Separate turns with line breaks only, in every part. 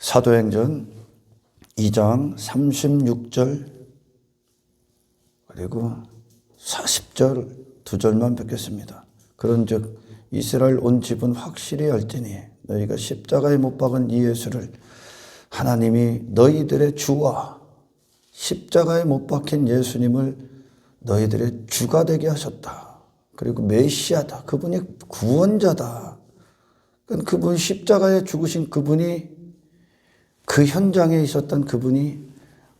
사도행전 2장 36절 그리고 40절 두 절만 뵙겠습니다. 그런즉 이스라엘 온 집은 확실히 알지니 너희가 십자가에 못 박은 이 예수를 하나님이 너희들의 주와 십자가에 못 박힌 예수님을 너희들의 주가 되게 하셨다. 그리고 메시아다. 그분이 구원자다. 그분 십자가에 죽으신 그분이 그 현장에 있었던 그분이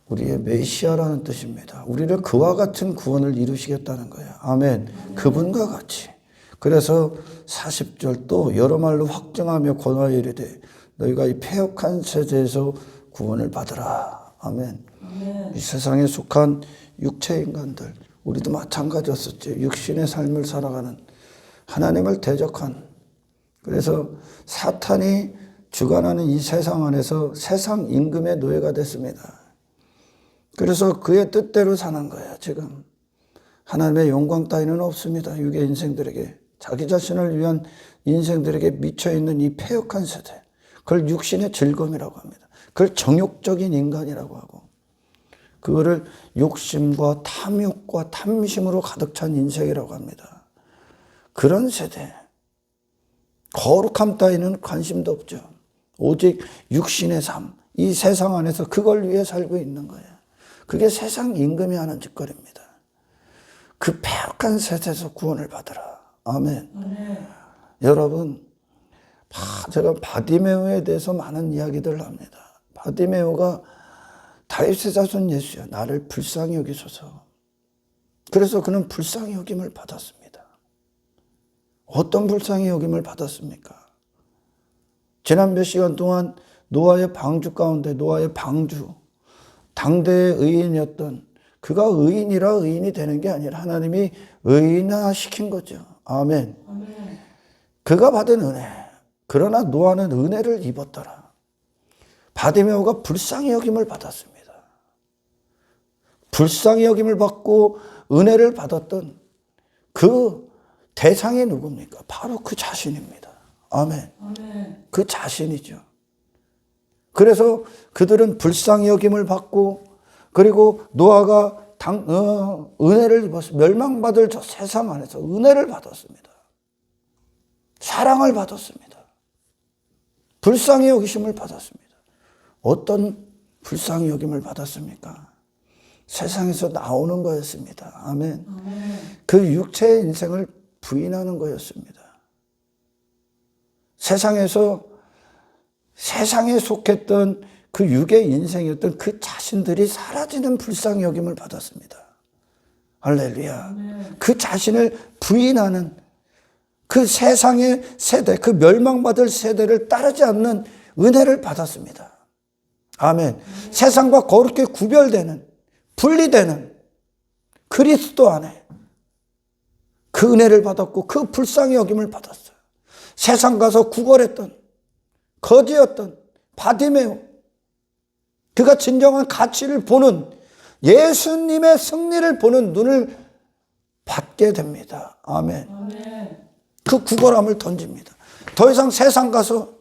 우리의 메시아라는 뜻입니다. 우리를 그와 같은 구원을 이루시겠다는 거예요. 아멘. 그분과 같이. 그래서 40절 또 여러 말로 확증하며 권하여 이르되 너희가 이 패역한 세대에서 구원을 받으라. 아멘. 이 세상에 속한 육체 인간들, 우리도 마찬가지였었죠. 육신의 삶을 살아가는 하나님을 대적한, 그래서 사탄이 주관하는 이 세상 안에서 세상 임금의 노예가 됐습니다. 그래서 그의 뜻대로 사는 거예요. 지금 하나님의 영광 따위는 없습니다. 육의 인생들에게, 자기 자신을 위한 인생들에게 미쳐있는 이 패역한 세대, 그걸 육신의 즐거움이라고 합니다. 그걸 정욕적인 인간이라고 하고, 그거를 욕심과 탐욕과 탐심으로 가득 찬 인생이라고 합니다. 그런 세대, 거룩함 따위는 관심도 없죠. 오직 육신의 삶, 이 세상 안에서 그걸 위해 살고 있는 거예요. 그게 세상 임금이 하는 짓거리입니다. 그 패역한 세대에서 구원을 받으라. 아멘. 여러분, 제가 바디메오에 대해서 많은 이야기들을 합니다. 바디메오가 다윗의 자손 예수야, 나를 불쌍히 여기소서. 그래서 그는 불쌍히 여김을 받았습니다. 어떤 불쌍히 여김을 받았습니까? 지난 몇 시간 동안 노아의 방주 가운데, 노아의 방주, 당대의 의인이었던 그가 의인이라 의인이 되는 게 아니라 하나님이 의인화시킨 거죠. 아멘. 아멘. 그가 받은 은혜, 그러나 노아는 은혜를 입었더라. 바디메오가 불쌍히 여김을 받았습니다. 불쌍히 여김을 받고 은혜를 받았던 그 대상이 누굽니까? 바로 그 자신입니다. 아멘. 아멘. 그 자신이죠. 그래서 그들은 불쌍히 여김을 받고, 그리고 노아가 은혜를 입었습니다. 멸망받을 저 세상 안에서 은혜를 받았습니다. 사랑을 받았습니다. 불쌍히 여기심을 받았습니다. 어떤 불쌍히 여김을 받았습니까? 세상에서 나오는 거였습니다. 아멘. 그 육체의 인생을 부인하는 거였습니다. 세상에 속했던 그 육의 인생이었던 그 자신들이 사라지는 불쌍히 여김을 받았습니다. 할렐루야. 그 자신을 부인하는 그 세상의 세대, 그 멸망받을 세대를 따르지 않는 은혜를 받았습니다. 아멘. 세상과 거룩히 구별되는, 분리되는 그리스도 안에 그 은혜를 받았고 그 불쌍히 여김을 받았어요. 세상 가서 구걸했던, 거지였던 바디메오, 그가 진정한 가치를 보는, 예수님의 승리를 보는 눈을 받게 됩니다. 아멘. 아멘. 그 구걸함을 던집니다. 더 이상 세상 가서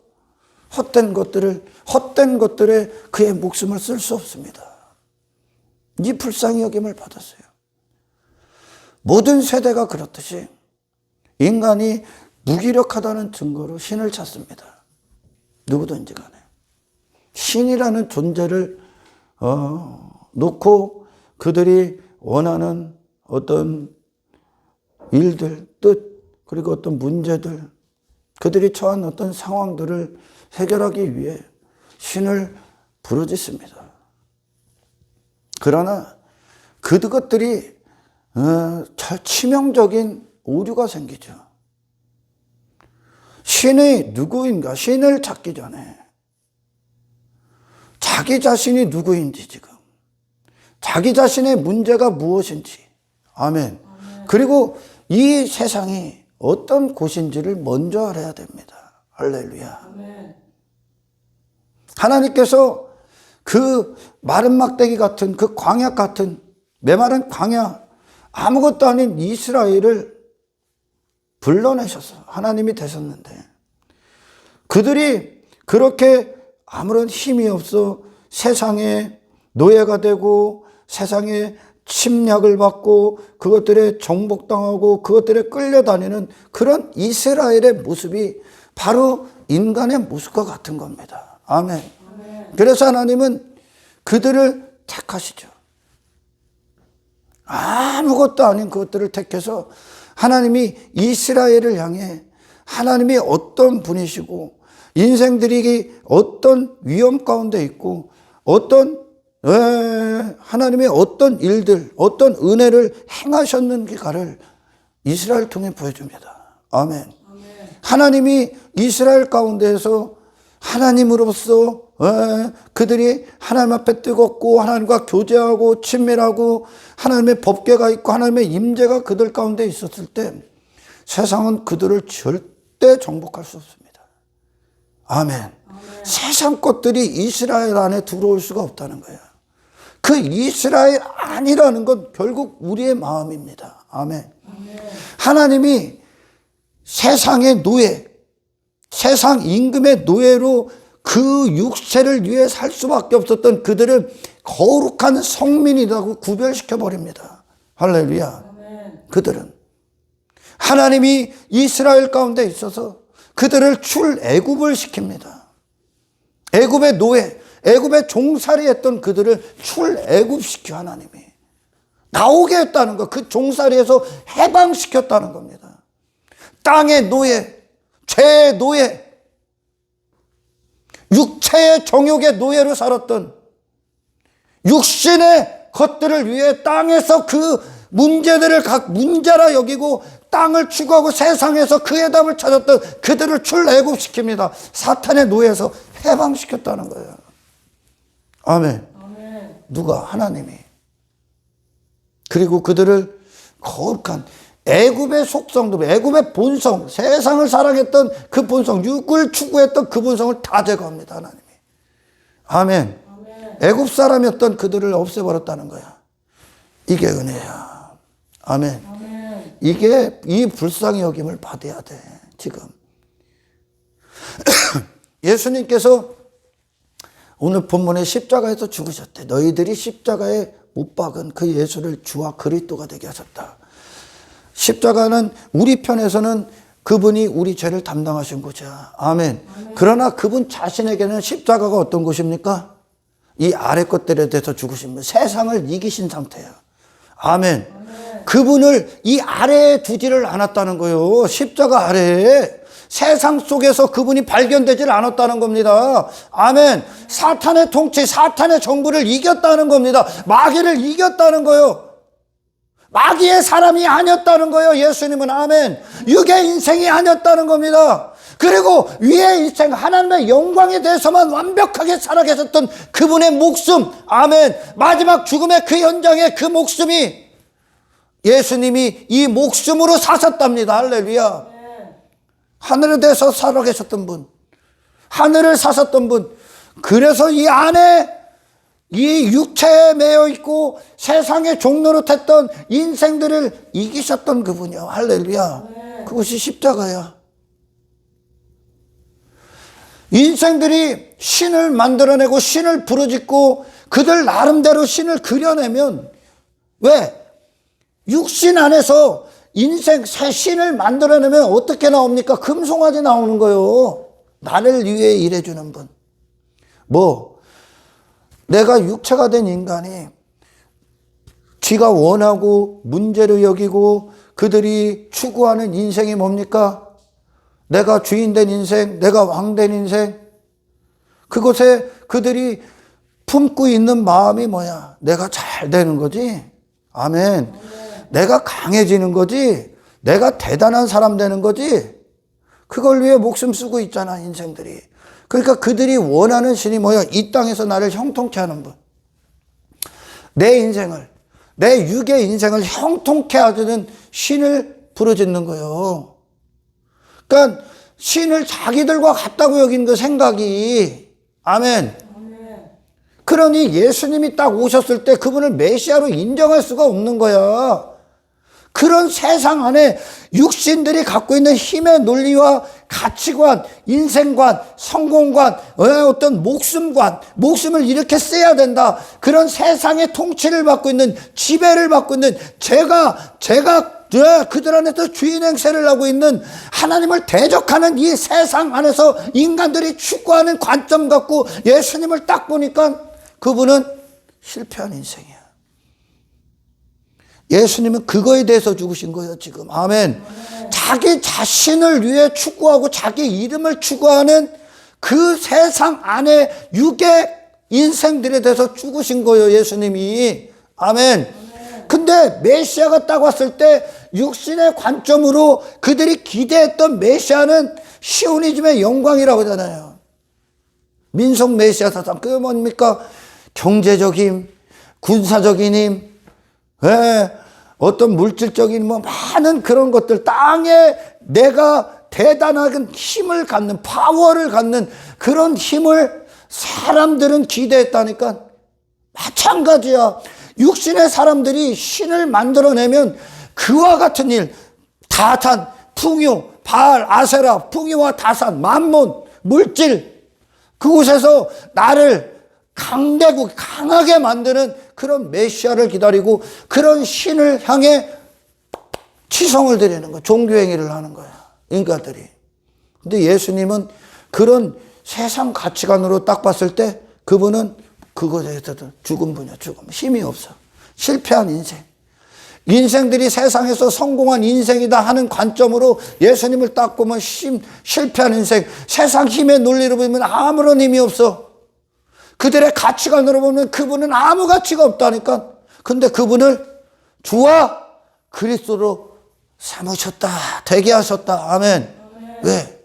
헛된 것들에 그의 목숨을 쓸 수 없습니다. 이 불쌍히 여김을 받았어요. 모든 세대가 그렇듯이 인간이 무기력하다는 증거로 신을 찾습니다. 누구든지 간에. 신이라는 존재를 놓고 그들이 원하는 어떤 일들, 뜻, 그리고 어떤 문제들, 그들이 처한 어떤 상황들을 해결하기 위해 신을 부르짖습니다. 그러나 그것들이 치명적인 오류가 생기죠. 신이 누구인가? 신을 찾기 전에 자기 자신이 누구인지, 지금 자기 자신의 문제가 무엇인지, 아멘. 그리고 이 세상이 어떤 곳인지를 먼저 알아야 됩니다. 할렐루야. 아멘. 하나님께서 그 마른 막대기 같은, 그 광야 같은 메마른 광야, 아무것도 아닌 이스라엘을 불러내셔서 하나님이 되셨는데, 그들이 그렇게 아무런 힘이 없어 세상의 노예가 되고 세상에 침략을 받고 그것들에 정복당하고 그것들에 끌려다니는 그런 이스라엘의 모습이 바로 인간의 모습과 같은 겁니다. 아멘. 그래서 하나님은 그들을 택하시죠. 아무것도 아닌 그것들을 택해서 하나님이 이스라엘을 향해 하나님이 어떤 분이시고 인생들이 어떤 위험 가운데 있고 어떤 하나님의 어떤 일들, 어떤 은혜를 행하셨는가를 이스라엘 통해 보여줍니다. 아멘. 하나님이 이스라엘 가운데에서 하나님으로서 그들이 하나님 앞에 뜨겁고 하나님과 교제하고 친밀하고 하나님의 법궤가 있고 하나님의 임재가 그들 가운데 있었을 때 세상은 그들을 절대 정복할 수 없습니다. 아멘. 세상 것들이 이스라엘 안에 들어올 수가 없다는 거예요. 그 이스라엘 아니라는 건 결국 우리의 마음입니다. 아멘. 하나님이 세상의 노예, 세상 임금의 노예로 그 육체를 위해 살 수밖에 없었던 그들을 거룩한 성민이라고 구별시켜 버립니다. 할렐루야. 그들은 하나님이 이스라엘 가운데 있어서 그들을 출애굽을 시킵니다. 애굽의 노예, 애굽에 종살이했던 그들을 출애굽시켜 하나님이 나오게 했다는 것, 그 종살이에서 해방시켰다는 겁니다. 땅의 노예, 죄의 노예, 육체의 정욕의 노예로 살았던 육신의 것들을 위해 땅에서 그 문제들을 각 문제라 여기고 땅을 추구하고 세상에서 그의 답을 찾았던 그들을 출애굽시킵니다. 사탄의 노예에서 해방시켰다는 거예요. 아멘. 누가? 하나님이. 그리고 그들을 거룩한 애굽의 속성들, 애굽의 본성, 세상을 사랑했던 그 본성, 육을 추구했던 그 본성을 다 제거합니다. 하나님이. 아멘. 애굽 사람이었던 그들을 없애버렸다는 거야. 이게 은혜야. 아멘. 이게 이 불쌍히 여김을 받아야 돼. 지금 예수님께서 오늘 본문에 십자가에서 죽으셨대. 너희들이 십자가에 못 박은 그 예수를 주와 그리스도가 되게 하셨다. 십자가는 우리 편에서는 그분이 우리 죄를 담당하신 거죠. 아멘. 그러나 그분 자신에게는 십자가가 어떤 것입니까? 이 아래 것들에 대해서 죽으신 분, 세상을 이기신 상태예요. 아멘. 그분을 이 아래에 두지를 않았다는 거예요. 십자가 아래에. 세상 속에서 그분이 발견되질 않았다는 겁니다. 아멘. 사탄의 통치, 사탄의 정부를 이겼다는 겁니다. 마귀를 이겼다는 거예요. 마귀의 사람이 아니었다는 거예요. 예수님은. 아멘. 육의 인생이 아니었다는 겁니다. 그리고 위의 인생, 하나님의 영광에 대해서만 완벽하게 살아계셨던 그분의 목숨. 아멘. 마지막 죽음의 그 현장에 그 목숨이 예수님이 이 목숨으로 사셨답니다. 할렐루야. 하늘에 대해서 살아계셨던 분, 하늘을 사셨던 분, 그래서 이 안에 이 육체에 매여 있고 세상의 종노릇했던 인생들을 이기셨던 그분이요. 할렐루야. 그것이 십자가야. 인생들이 신을 만들어내고 신을 부르짖고 그들 나름대로 신을 그려내면 왜? 육신 안에서 인생 새 신을 만들어내면 어떻게 나옵니까? 금송아지 나오는 거요. 나를 위해 일해주는 분. 내가 육체가 된 인간이 지가 원하고 문제를 여기고 그들이 추구하는 인생이 뭡니까? 내가 주인 된 인생, 내가 왕 된 인생. 그곳에 그들이 품고 있는 마음이 뭐야? 내가 잘 되는 거지. 아멘. 내가 강해지는 거지. 내가 대단한 사람 되는 거지. 그걸 위해 목숨 쓰고 있잖아, 인생들이. 그러니까 그들이 원하는 신이 뭐야? 이 땅에서 나를 형통케 하는 분. 내 인생을, 내 육의 인생을 형통케 하는 신을 부르짖는 거예요. 그러니까 신을 자기들과 같다고 여긴 그 생각이. 아멘. 그러니 예수님이 딱 오셨을 때 그분을 메시아로 인정할 수가 없는 거야. 그런 세상 안에 육신들이 갖고 있는 힘의 논리와 가치관, 인생관, 성공관, 어떤 목숨을 이렇게 써야 된다. 그런 세상의 통치를 받고 있는, 지배를 받고 있는, 제가 그들 안에서 주인 행세를 하고 있는, 하나님을 대적하는 이 세상 안에서 인간들이 추구하는 관점 갖고 예수님을 딱 보니까 그분은 실패한 인생이야. 예수님은 그거에 대해서 죽으신 거예요, 지금. 아멘. 자기 자신을 위해 추구하고 자기 이름을 추구하는 그 세상 안에 육의 인생들에 대해서 죽으신 거예요, 예수님이. 아멘. 근데 메시아가 딱 왔을 때 육신의 관점으로 그들이 기대했던 메시아는 시오니즘의 영광이라고 하잖아요. 민속 메시아 사상. 그게 뭡니까? 경제적인, 군사적인 힘, 어떤 물질적인 많은 그런 것들, 땅에 내가 대단한 힘을 갖는, 파워를 갖는 그런 힘을 사람들은 기대했다니까. 마찬가지야. 육신의 사람들이 신을 만들어내면 그와 같은 일, 다탄, 풍요, 바알, 아세라, 풍요와 다산, 만몬, 물질, 그곳에서 나를 강하게 만드는 그런 메시아를 기다리고 그런 신을 향해 치성을 드리는 거야. 종교행위를 하는 거야, 인간들이. 근데 예수님은 그런 세상 가치관으로 딱 봤을 때 그분은 그것에 대해서도 죽은 분이야. 죽음. 힘이 없어. 실패한 인생. 인생들이 세상에서 성공한 인생이다 하는 관점으로 예수님을 딱 보면 실패한 인생. 세상 힘의 논리로 보면 아무런 힘이 없어. 그들의 가치관으로 보면 그분은 아무 가치가 없다니까. 근데 그분을 주와 그리스도로 삼으셨다. 되게 하셨다. 아멘. 왜?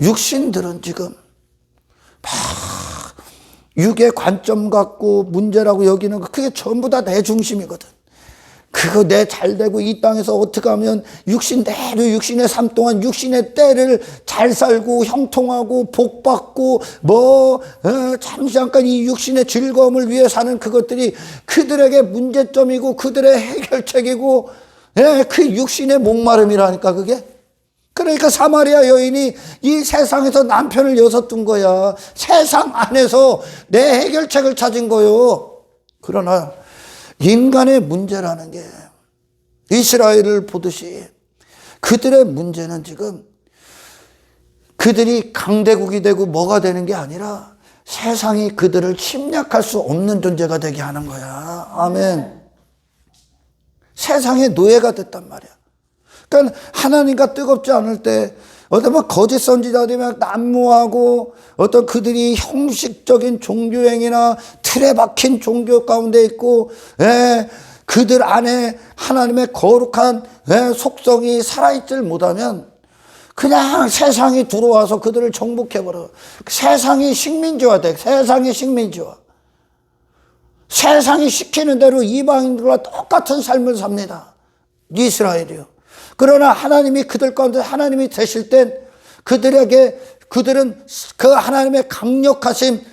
육신들은 지금 육의 관점 갖고 문제라고 여기는 거, 그게 전부 다 내 중심이거든. 그거 내 잘되고 이 땅에서 어떻게 하면 육신대로 육신의 삶 동안 육신의 때를 잘 살고 형통하고 복받고 잠시 잠깐 이 육신의 즐거움을 위해 사는 그것들이 그들에게 문제점이고 그들의 해결책이고, 그 육신의 목마름이라니까 그게. 그러니까 사마리아 여인이 이 세상에서 남편을 여섰던 거야. 세상 안에서 내 해결책을 찾은 거요. 그러나 인간의 문제라는 게 이스라엘을 보듯이 그들의 문제는 지금 그들이 강대국이 되고 뭐가 되는 게 아니라 세상이 그들을 침략할 수 없는 존재가 되게 하는 거야. 아멘. 세상의 노예가 됐단 말이야. 그러니까 하나님과 뜨겁지 않을 때 어떤 거짓 선지자들이 막 난무하고 어떤 그들이 형식적인 종교행위나 틀에 박힌 종교 가운데 있고, 그들 안에 하나님의 거룩한 속성이 살아있질 못하면 그냥 세상이 들어와서 그들을 정복해버려. 세상이 식민지화 돼. 세상이 식민지화. 세상이 시키는 대로 이방인들과 똑같은 삶을 삽니다. 이스라엘이요. 그러나 하나님이 그들 가운데 하나님이 되실 땐 그들은 그 하나님의 강력하심,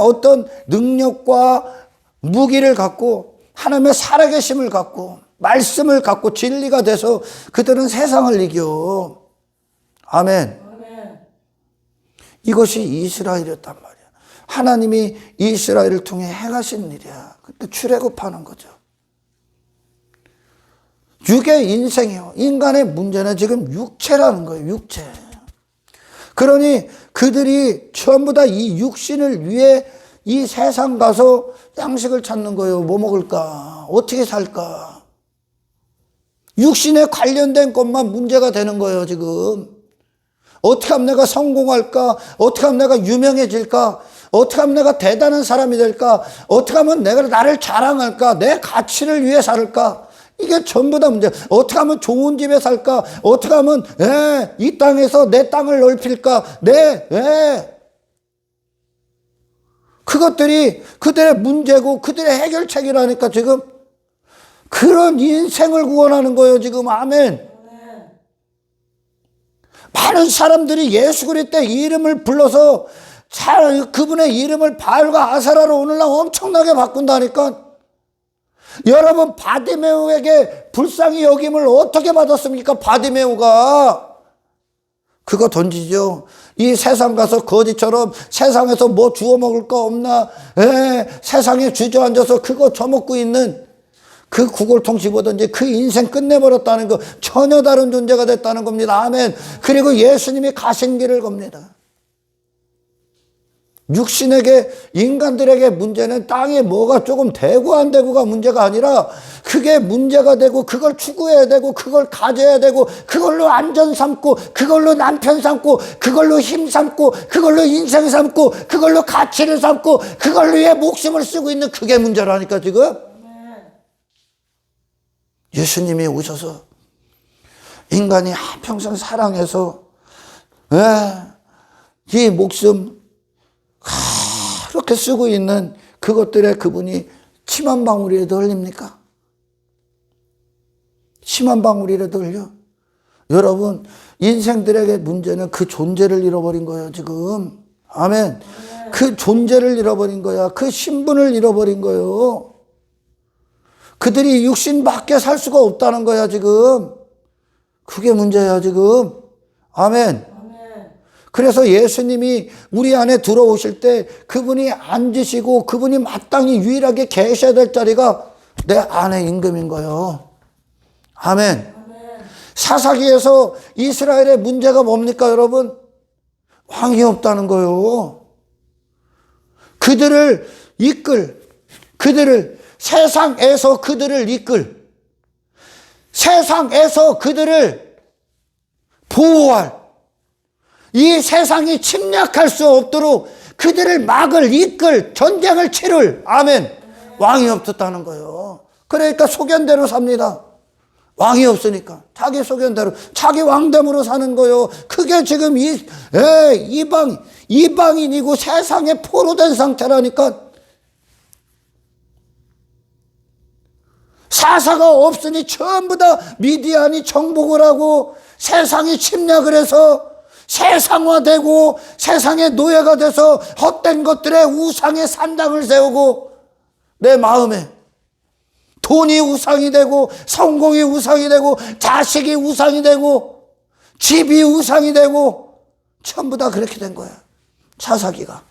어떤 능력과 무기를 갖고 하나님의 살아계심을 갖고 말씀을 갖고 진리가 돼서 그들은 세상을 이겨. 아멘. 이것이 이스라엘이었단 말이야. 하나님이 이스라엘을 통해 행하신 일이야. 그때 출애굽하는 거죠. 육의 인생이요. 인간의 문제는 지금 육체라는 거예요. 육체. 그러니 그들이 전부 다 이 육신을 위해 이 세상 가서 양식을 찾는 거예요. 뭐 먹을까? 어떻게 살까? 육신에 관련된 것만 문제가 되는 거예요, 지금. 어떻게 하면 내가 성공할까? 어떻게 하면 내가 유명해질까? 어떻게 하면 내가 대단한 사람이 될까? 어떻게 하면 내가 나를 자랑할까? 내 가치를 위해 살까? 이게 전부 다 문제. 어떻게 하면 좋은 집에 살까? 어떻게 하면 이 땅에서 내 땅을 넓힐까? 그것들이 그들의 문제고 그들의 해결책이라니까. 지금 그런 인생을 구원하는 거예요, 지금. 아멘. 많은 사람들이 예수 그리스도의 이름을 불러서 그분의 이름을 바알과 아세라로 오늘날 엄청나게 바꾼다니까. 여러분, 바디메오에게 불쌍히 여김을 어떻게 받았습니까? 바디메오가 그거 던지죠. 이 세상 가서 거지처럼 세상에서 뭐 주워 먹을 거 없나, 세상에 주저앉아서 그거 처먹고 있는 그 구골통 집어던지 그 인생 끝내버렸다는 거, 전혀 다른 존재가 됐다는 겁니다. 아멘. 그리고 예수님이 가신 길을 겁니다. 육신에게, 인간들에게 문제는 땅에 뭐가 조금 되고 안 되고가 문제가 아니라 그게 문제가 되고 그걸 추구해야 되고 그걸 가져야 되고 그걸로 안전 삼고 그걸로 남편 삼고 그걸로 힘 삼고 그걸로 인생 삼고 그걸로 가치를 삼고 그걸로 의 목숨을 쓰고 있는 그게 문제라니까 지금. 예수님이 오셔서 인간이 한평생 사랑해서 이 목숨 그렇게 쓰고 있는 그것들에 그분이 침 한 방울이라도 흘립니까? 침 한 방울이라도 흘려? 여러분, 인생들에게 문제는 그 존재를 잃어버린 거예요 지금. 아멘. 그 존재를 잃어버린 거야. 그 신분을 잃어버린 거예요. 그들이 육신밖에 살 수가 없다는 거야 지금. 그게 문제야 지금. 아멘. 그래서 예수님이 우리 안에 들어오실 때 그분이 앉으시고 그분이 마땅히 유일하게 계셔야 될 자리가 내 안에 임금인 거예요. 아멘. 사사기에서 이스라엘의 문제가 뭡니까 여러분? 왕이 없다는 거예요. 그들을 세상에서 그들을 이끌, 세상에서 그들을 보호할, 이 세상이 침략할 수 없도록 그들을 막을, 이끌, 전쟁을 치를, 아멘, 왕이 없었다는 거예요. 그러니까 소견대로 삽니다. 왕이 없으니까 자기 소견대로 자기 왕됨으로 사는 거예요. 그게 지금 이방인이고 세상에 포로된 상태라니까. 사사가 없으니 전부 다 미디안이 정복을 하고 세상이 침략을 해서 세상화되고 세상의 노예가 돼서 헛된 것들의 우상의 산당을 세우고 내 마음에 돈이 우상이 되고 성공이 우상이 되고 자식이 우상이 되고 집이 우상이 되고 전부 다 그렇게 된 거야 사사기가.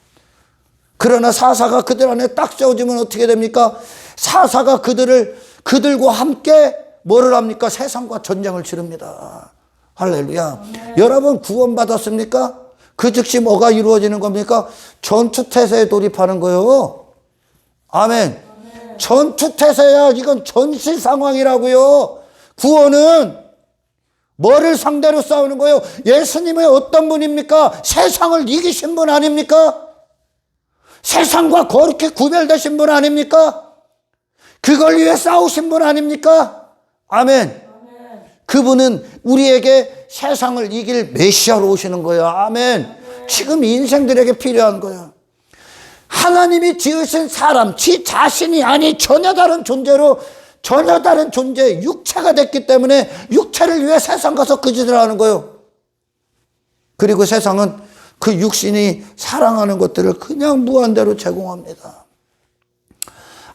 그러나 사사가 그들 안에 딱 세워지면 어떻게 됩니까? 사사가 그들과 함께 뭐를 합니까? 세상과 전쟁을 치릅니다. 할렐루야. 여러분 구원받았습니까? 그 즉시 뭐가 이루어지는 겁니까? 전투태세에 돌입하는 거예요. 아멘. 전투태세야. 이건 전시 상황이라고요. 구원은 뭐를 상대로 싸우는 거예요? 예수님의 어떤 분입니까? 세상을 이기신 분 아닙니까? 세상과 거룩히 구별되신 분 아닙니까? 그걸 위해 싸우신 분 아닙니까? 아멘. 그분은 우리에게 세상을 이길 메시아로 오시는 거예요. 아멘. 지금 인생들에게 필요한 거예요. 하나님이 지으신 사람, 지 자신이 아닌 전혀 다른 존재로, 전혀 다른 존재, 육체가 됐기 때문에 육체를 위해 세상 가서 그 짓을 하는 거예요. 그리고 세상은 그 육신이 사랑하는 것들을 그냥 무한대로 제공합니다.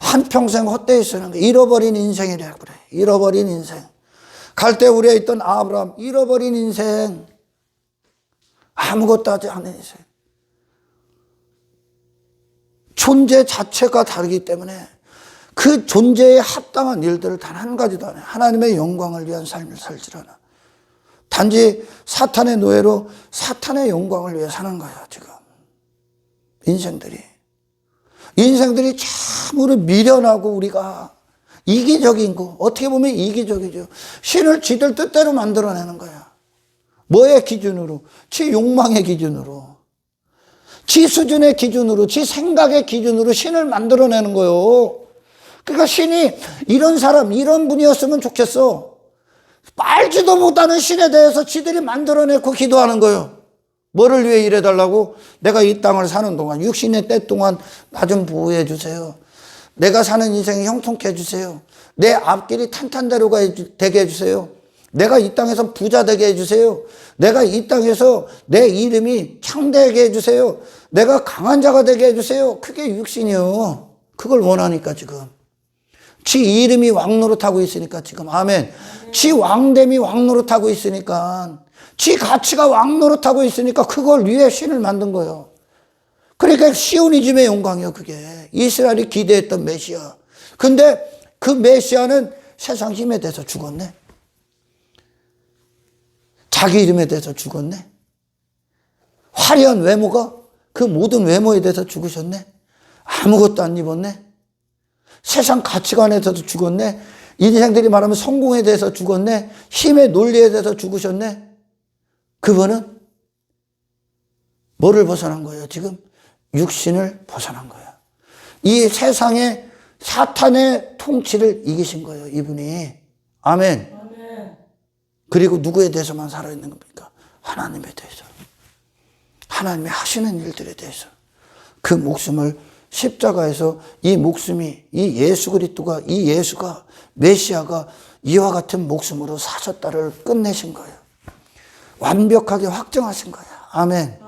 한평생 헛되이 쓰는 거예요. 잃어버린 인생이라고 그래. 잃어버린 인생. 갈대우리에 있던 아브라함, 잃어버린 인생. 아무것도 하지 않은 인생. 존재 자체가 다르기 때문에 그 존재에 합당한 일들을 단 한 가지도 안 해. 하나님의 영광을 위한 삶을 살지 않아. 단지 사탄의 노예로 사탄의 영광을 위해 사는 거야 지금. 인생들이 참으로 미련하고 우리가 이기적인 거, 어떻게 보면 이기적이죠. 신을 지들 뜻대로 만들어내는 거야. 뭐의 기준으로? 지 욕망의 기준으로, 지 수준의 기준으로, 지 생각의 기준으로 신을 만들어내는 거예요. 그러니까 신이 이런 사람, 이런 분이었으면 좋겠어. 알지도 못하는 신에 대해서 지들이 만들어내고 기도하는 거예요. 뭐를 위해 일해달라고? 내가 이 땅을 사는 동안, 육신의 때 동안 나 좀 보호해 주세요. 내가 사는 인생이 형통케 해주세요. 내 앞길이 탄탄대로가 되게 해주세요. 내가 이 땅에서 부자 되게 해주세요. 내가 이 땅에서 내 이름이 창대하게 해주세요. 내가 강한 자가 되게 해주세요. 그게 육신이요. 그걸 원하니까 지금. 지 이름이 왕노릇하고 있으니까 지금. 아멘. 지 왕됨이 왕노릇하고 있으니까, 지 가치가 왕노릇하고 있으니까 그걸 위해 신을 만든 거예요. 그러니까 시오니즘의 영광이요, 그게. 이스라엘이 기대했던 메시아. 근데 그 메시아는 세상 힘에 대해서 죽었네. 자기 이름에 대해서 죽었네. 화려한 외모가 그 모든 외모에 대해서 죽으셨네. 아무것도 안 입었네. 세상 가치관에 대해서 죽었네. 인생들이 말하면 성공에 대해서 죽었네. 힘의 논리에 대해서 죽으셨네. 그분은 뭐를 벗어난 거예요? 지금 육신을 벗어난 거예요. 이 세상의 사탄의 통치를 이기신 거예요, 이분이. 아멘. 그리고 누구에 대해서만 살아있는 겁니까? 하나님에 대해서. 하나님이 하시는 일들에 대해서. 그 목숨을 십자가에서 이 목숨이, 이 예수 그리스도가, 이 예수가, 메시아가 이와 같은 목숨으로 사셨다를 끝내신 거예요. 완벽하게 확정하신 거예요. 아멘.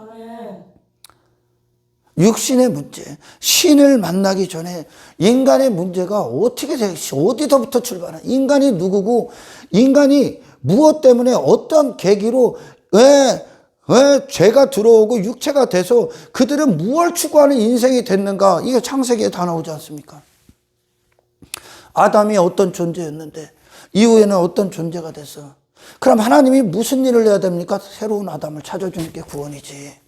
육신의 문제, 신을 만나기 전에 인간의 문제가 어떻게 어디서부터 출발하나? 인간이 누구고, 인간이 무엇 때문에 어떤 계기로 왜 죄가 들어오고 육체가 돼서 그들은 무엇을 추구하는 인생이 됐는가? 이게 창세기에 다 나오지 않습니까? 아담이 어떤 존재였는데 이후에는 어떤 존재가 됐어. 그럼 하나님이 무슨 일을 해야 됩니까? 새로운 아담을 찾아주는 게 구원이지.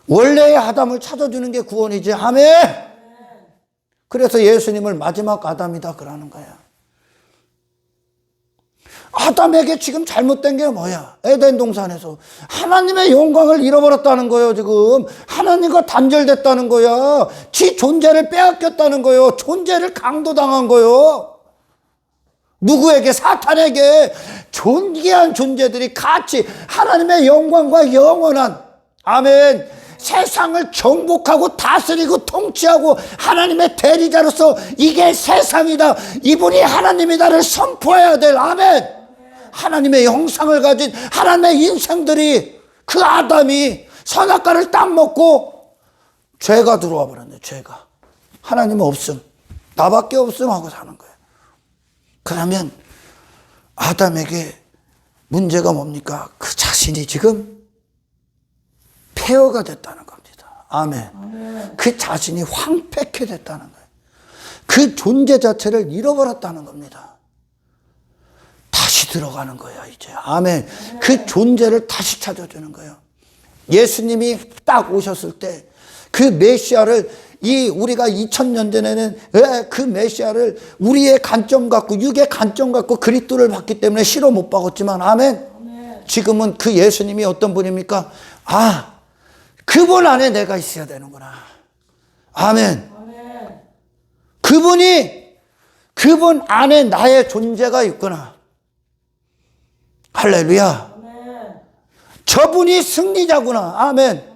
원래의 아담을 찾아주는 게 구원이지. 아멘. 그래서 예수님을 마지막 아담이다 그러는 거야. 아담에게 지금 잘못된 게 뭐야? 에덴 동산에서 하나님의 영광을 잃어버렸다는 거예요. 지금 하나님과 단절됐다는 거야. 지 존재를 빼앗겼다는 거예요. 존재를 강도당한 거예요. 누구에게? 사탄에게. 존귀한 존재들이 같이 하나님의 영광과 영원한, 아멘, 세상을 정복하고 다스리고 통치하고 하나님의 대리자로서 이게 세상이다, 이분이 하나님이다를 선포해야 될, 아멘, 하나님의 형상을 가진 하나님의 인생들이, 그 아담이 선악과를 딱 먹고 죄가 들어와 버렸네. 죄가. 하나님은 없음, 나밖에 없음 하고 사는 거예요. 그러면 아담에게 문제가 뭡니까? 그 자신이 지금 폐허가 됐다는 겁니다. 아멘. 아멘. 그 자신이 황폐케 됐다는 거예요. 그 존재 자체를 잃어버렸다는 겁니다. 다시 들어가는 거야, 이제. 아멘. 그 존재를 다시 찾아주는 거예요. 예수님이 딱 오셨을 때 그 메시아를, 우리가 2000년 전에는 그 메시아를 우리의 관점 갖고, 육의 관점 갖고 그리스도를 봤기 때문에 실어 못 박았지만, 아멘. 지금은 그 예수님이 어떤 분입니까? 아, 그분 안에 내가 있어야 되는구나. 아멘. 그분 안에 나의 존재가 있구나. 할렐루야. 저분이 승리자구나. 아멘.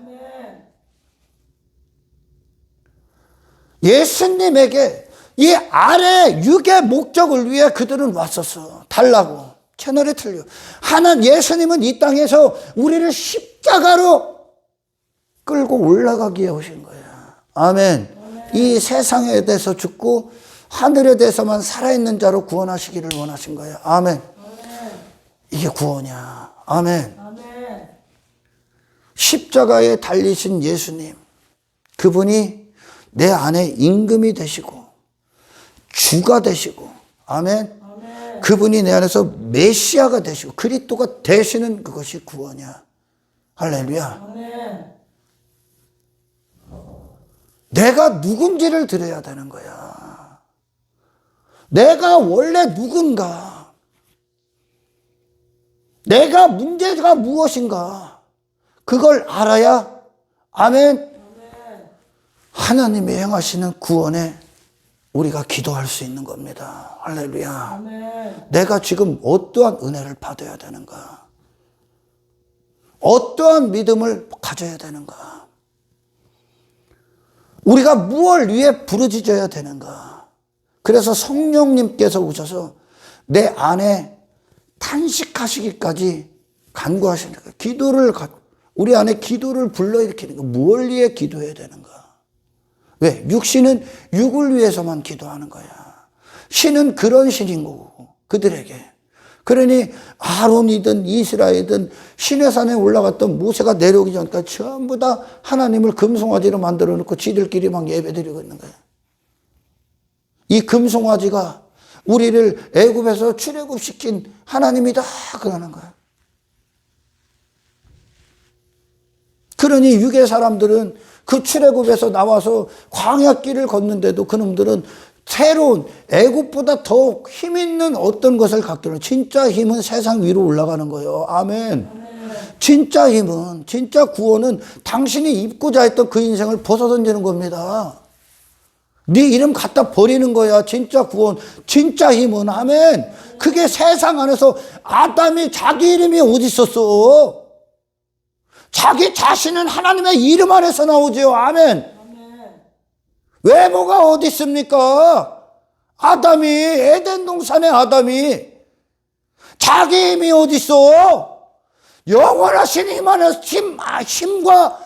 예수님에게 이 아래 육의 목적을 위해 그들은 왔었어. 달라고. 채널이 틀려. 예수님은 이 땅에서 우리를 십자가로 끌고 올라가기 위해 오신 거예요. 아멘. 이 세상에 대해서 죽고 하늘에 대해서만 살아있는 자로 구원하시기를 원하신 거예요. 아멘. 이게 구원이야. 아멘. 십자가에 달리신 예수님, 그분이 내 안에 임금이 되시고 주가 되시고, 아멘. 그분이 내 안에서 메시아가 되시고 그리스도가 되시는 그것이 구원이야. 할렐루야. 내가 누군지를 들어야 되는 거야. 내가 원래 누군가, 내가 문제가 무엇인가, 그걸 알아야, 아멘, 하나님이 행하시는 구원에 우리가 기도할 수 있는 겁니다. 할렐루야. 아멘. 내가 지금 어떠한 은혜를 받아야 되는가, 어떠한 믿음을 가져야 되는가, 우리가 무엇을 위해 부르짖어야 되는가. 그래서 성령님께서 오셔서 내 안에 탄식하시기까지 간구하시는 거예요. 우리 안에 기도를 불러일으키는 거. 무엇을 위해 기도해야 되는가? 왜? 육신은 육을 위해서만 기도하는 거야. 신은 그런 신인 거고 그들에게. 그러니 아론이든 이스라엘이든 시내산에 올라갔던 모세가 내려오기 전까지 전부 다 하나님을 금송아지로 만들어 놓고 지들끼리 막 예배드리고 있는 거예요. 이 금송아지가 우리를 애굽에서 출애굽시킨 하나님이다 그러는 거예요. 그러니 유괴 사람들은 그 출애굽에서 나와서 광야길을 걷는데도 그놈들은 새로운 애굽보다 더 힘있는 어떤 것을 갖기로, 진짜 힘은 세상 위로 올라가는 거예요. 아멘. 진짜 힘은, 진짜 구원은 당신이 입고자 했던 그 인생을 벗어던지는 겁니다. 네 이름 갖다 버리는 거야. 진짜 구원, 진짜 힘은. 아멘. 그게 세상 안에서 아담이 자기 이름이 어디 있었어? 자기 자신은 하나님의 이름 안에서 나오지요. 아멘. 외모가 어디 있습니까? 아담이, 에덴 동산의 아담이 자기 힘이 어디 있어? 영원하신 힘 안에서 힘과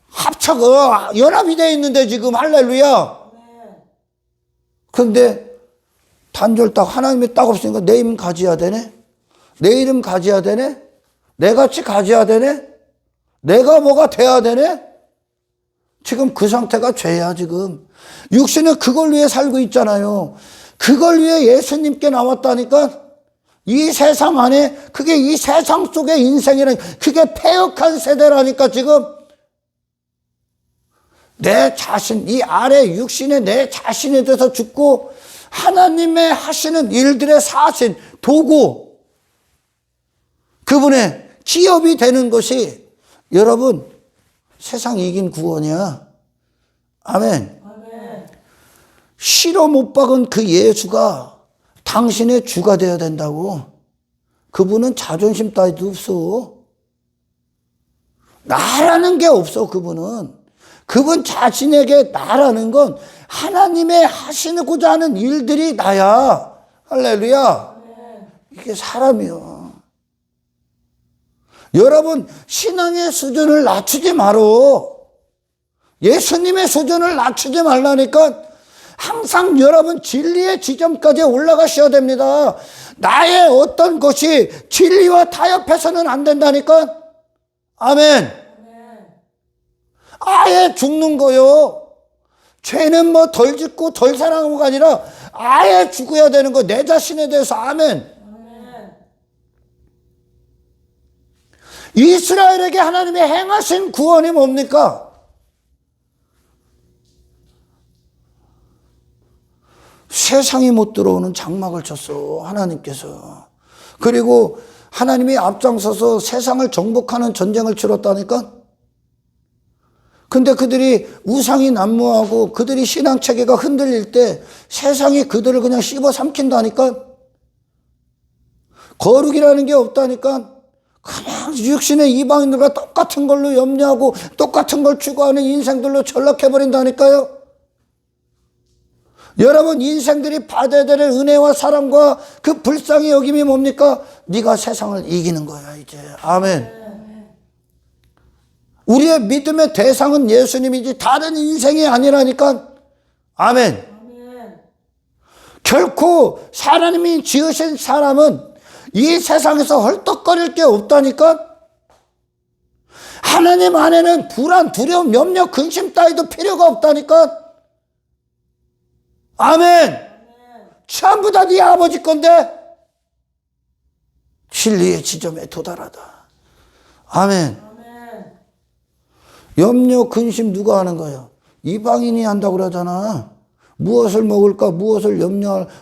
합쳐가 연합이 되어 있는데 지금. 할렐루야. 그런데 단절 딱 하나님이 딱 없으니까 내 이름 가져야 되네? 내 이름 가져야 되네? 내같이 가져야 되네? 내가 뭐가 돼야 되네? 지금 그 상태가 죄야. 지금 육신은 그걸 위해 살고 있잖아요. 그걸 위해 예수님께 나왔다니까. 이 세상 안에, 그게 이 세상 속의 인생이라니, 그게 패역한 세대라니까. 지금 내 자신, 이 아래 육신의 내 자신에 대해서 죽고 하나님의 하시는 일들의 사신, 도구, 그분의 기업이 되는 것이 여러분 세상 이긴 구원이야. 아멘. 실어 못 박은 그 예수가 당신의 주가 되어야 된다고. 그분은 자존심 따위도 없어. 나라는 게 없어. 그분 자신에게 나라는 건 하나님의 하시고자 하는 일들이 나야. 할렐루야. 이게 사람이요. 여러분 신앙의 수준을 낮추지 말어. 예수님의 수준을 낮추지 말라니까. 항상 여러분 진리의 지점까지 올라가셔야 됩니다. 나의 어떤 것이 진리와 타협해서는 안 된다니까. 아멘. 아예 죽는 거요. 죄는 뭐 덜 짓고 덜 사랑하고가 아니라 아예 죽어야 되는 거. 내 자신에 대해서. 아멘. 이스라엘에게 하나님이 행하신 구원이 뭡니까? 세상이 못 들어오는 장막을 쳤어. 하나님께서. 그리고 하나님이 앞장서서 세상을 정복하는 전쟁을 치렀다니까. 근데 그들이 우상이 난무하고 그들이 신앙체계가 흔들릴 때 세상이 그들을 그냥 씹어 삼킨다니까. 거룩이라는 게 없다니까. 그냥 육신의 이방인들과 똑같은 걸로 염려하고 똑같은 걸 추구하는 인생들로 전락해버린다니까요. 여러분 인생들이 받아야 될 은혜와 사랑과 그 불쌍히 여김이 뭡니까? 네가 세상을 이기는 거야 이제. 아멘. 우리의 믿음의 대상은 예수님이지 다른 인생이 아니라니까. 아멘. 결코 하나님이 지으신 사람은 이 세상에서 헐떡거릴 게 없다니까. 하나님 안에는 불안, 두려움, 염려, 근심 따위도 필요가 없다니까. 아멘. 전부 다 네 아버지 건데 진리의 지점에 도달하다. 아멘. 염려, 근심 누가 하는 거예요? 이방인이 한다고 그러잖아. 무엇을 먹을까, 무엇을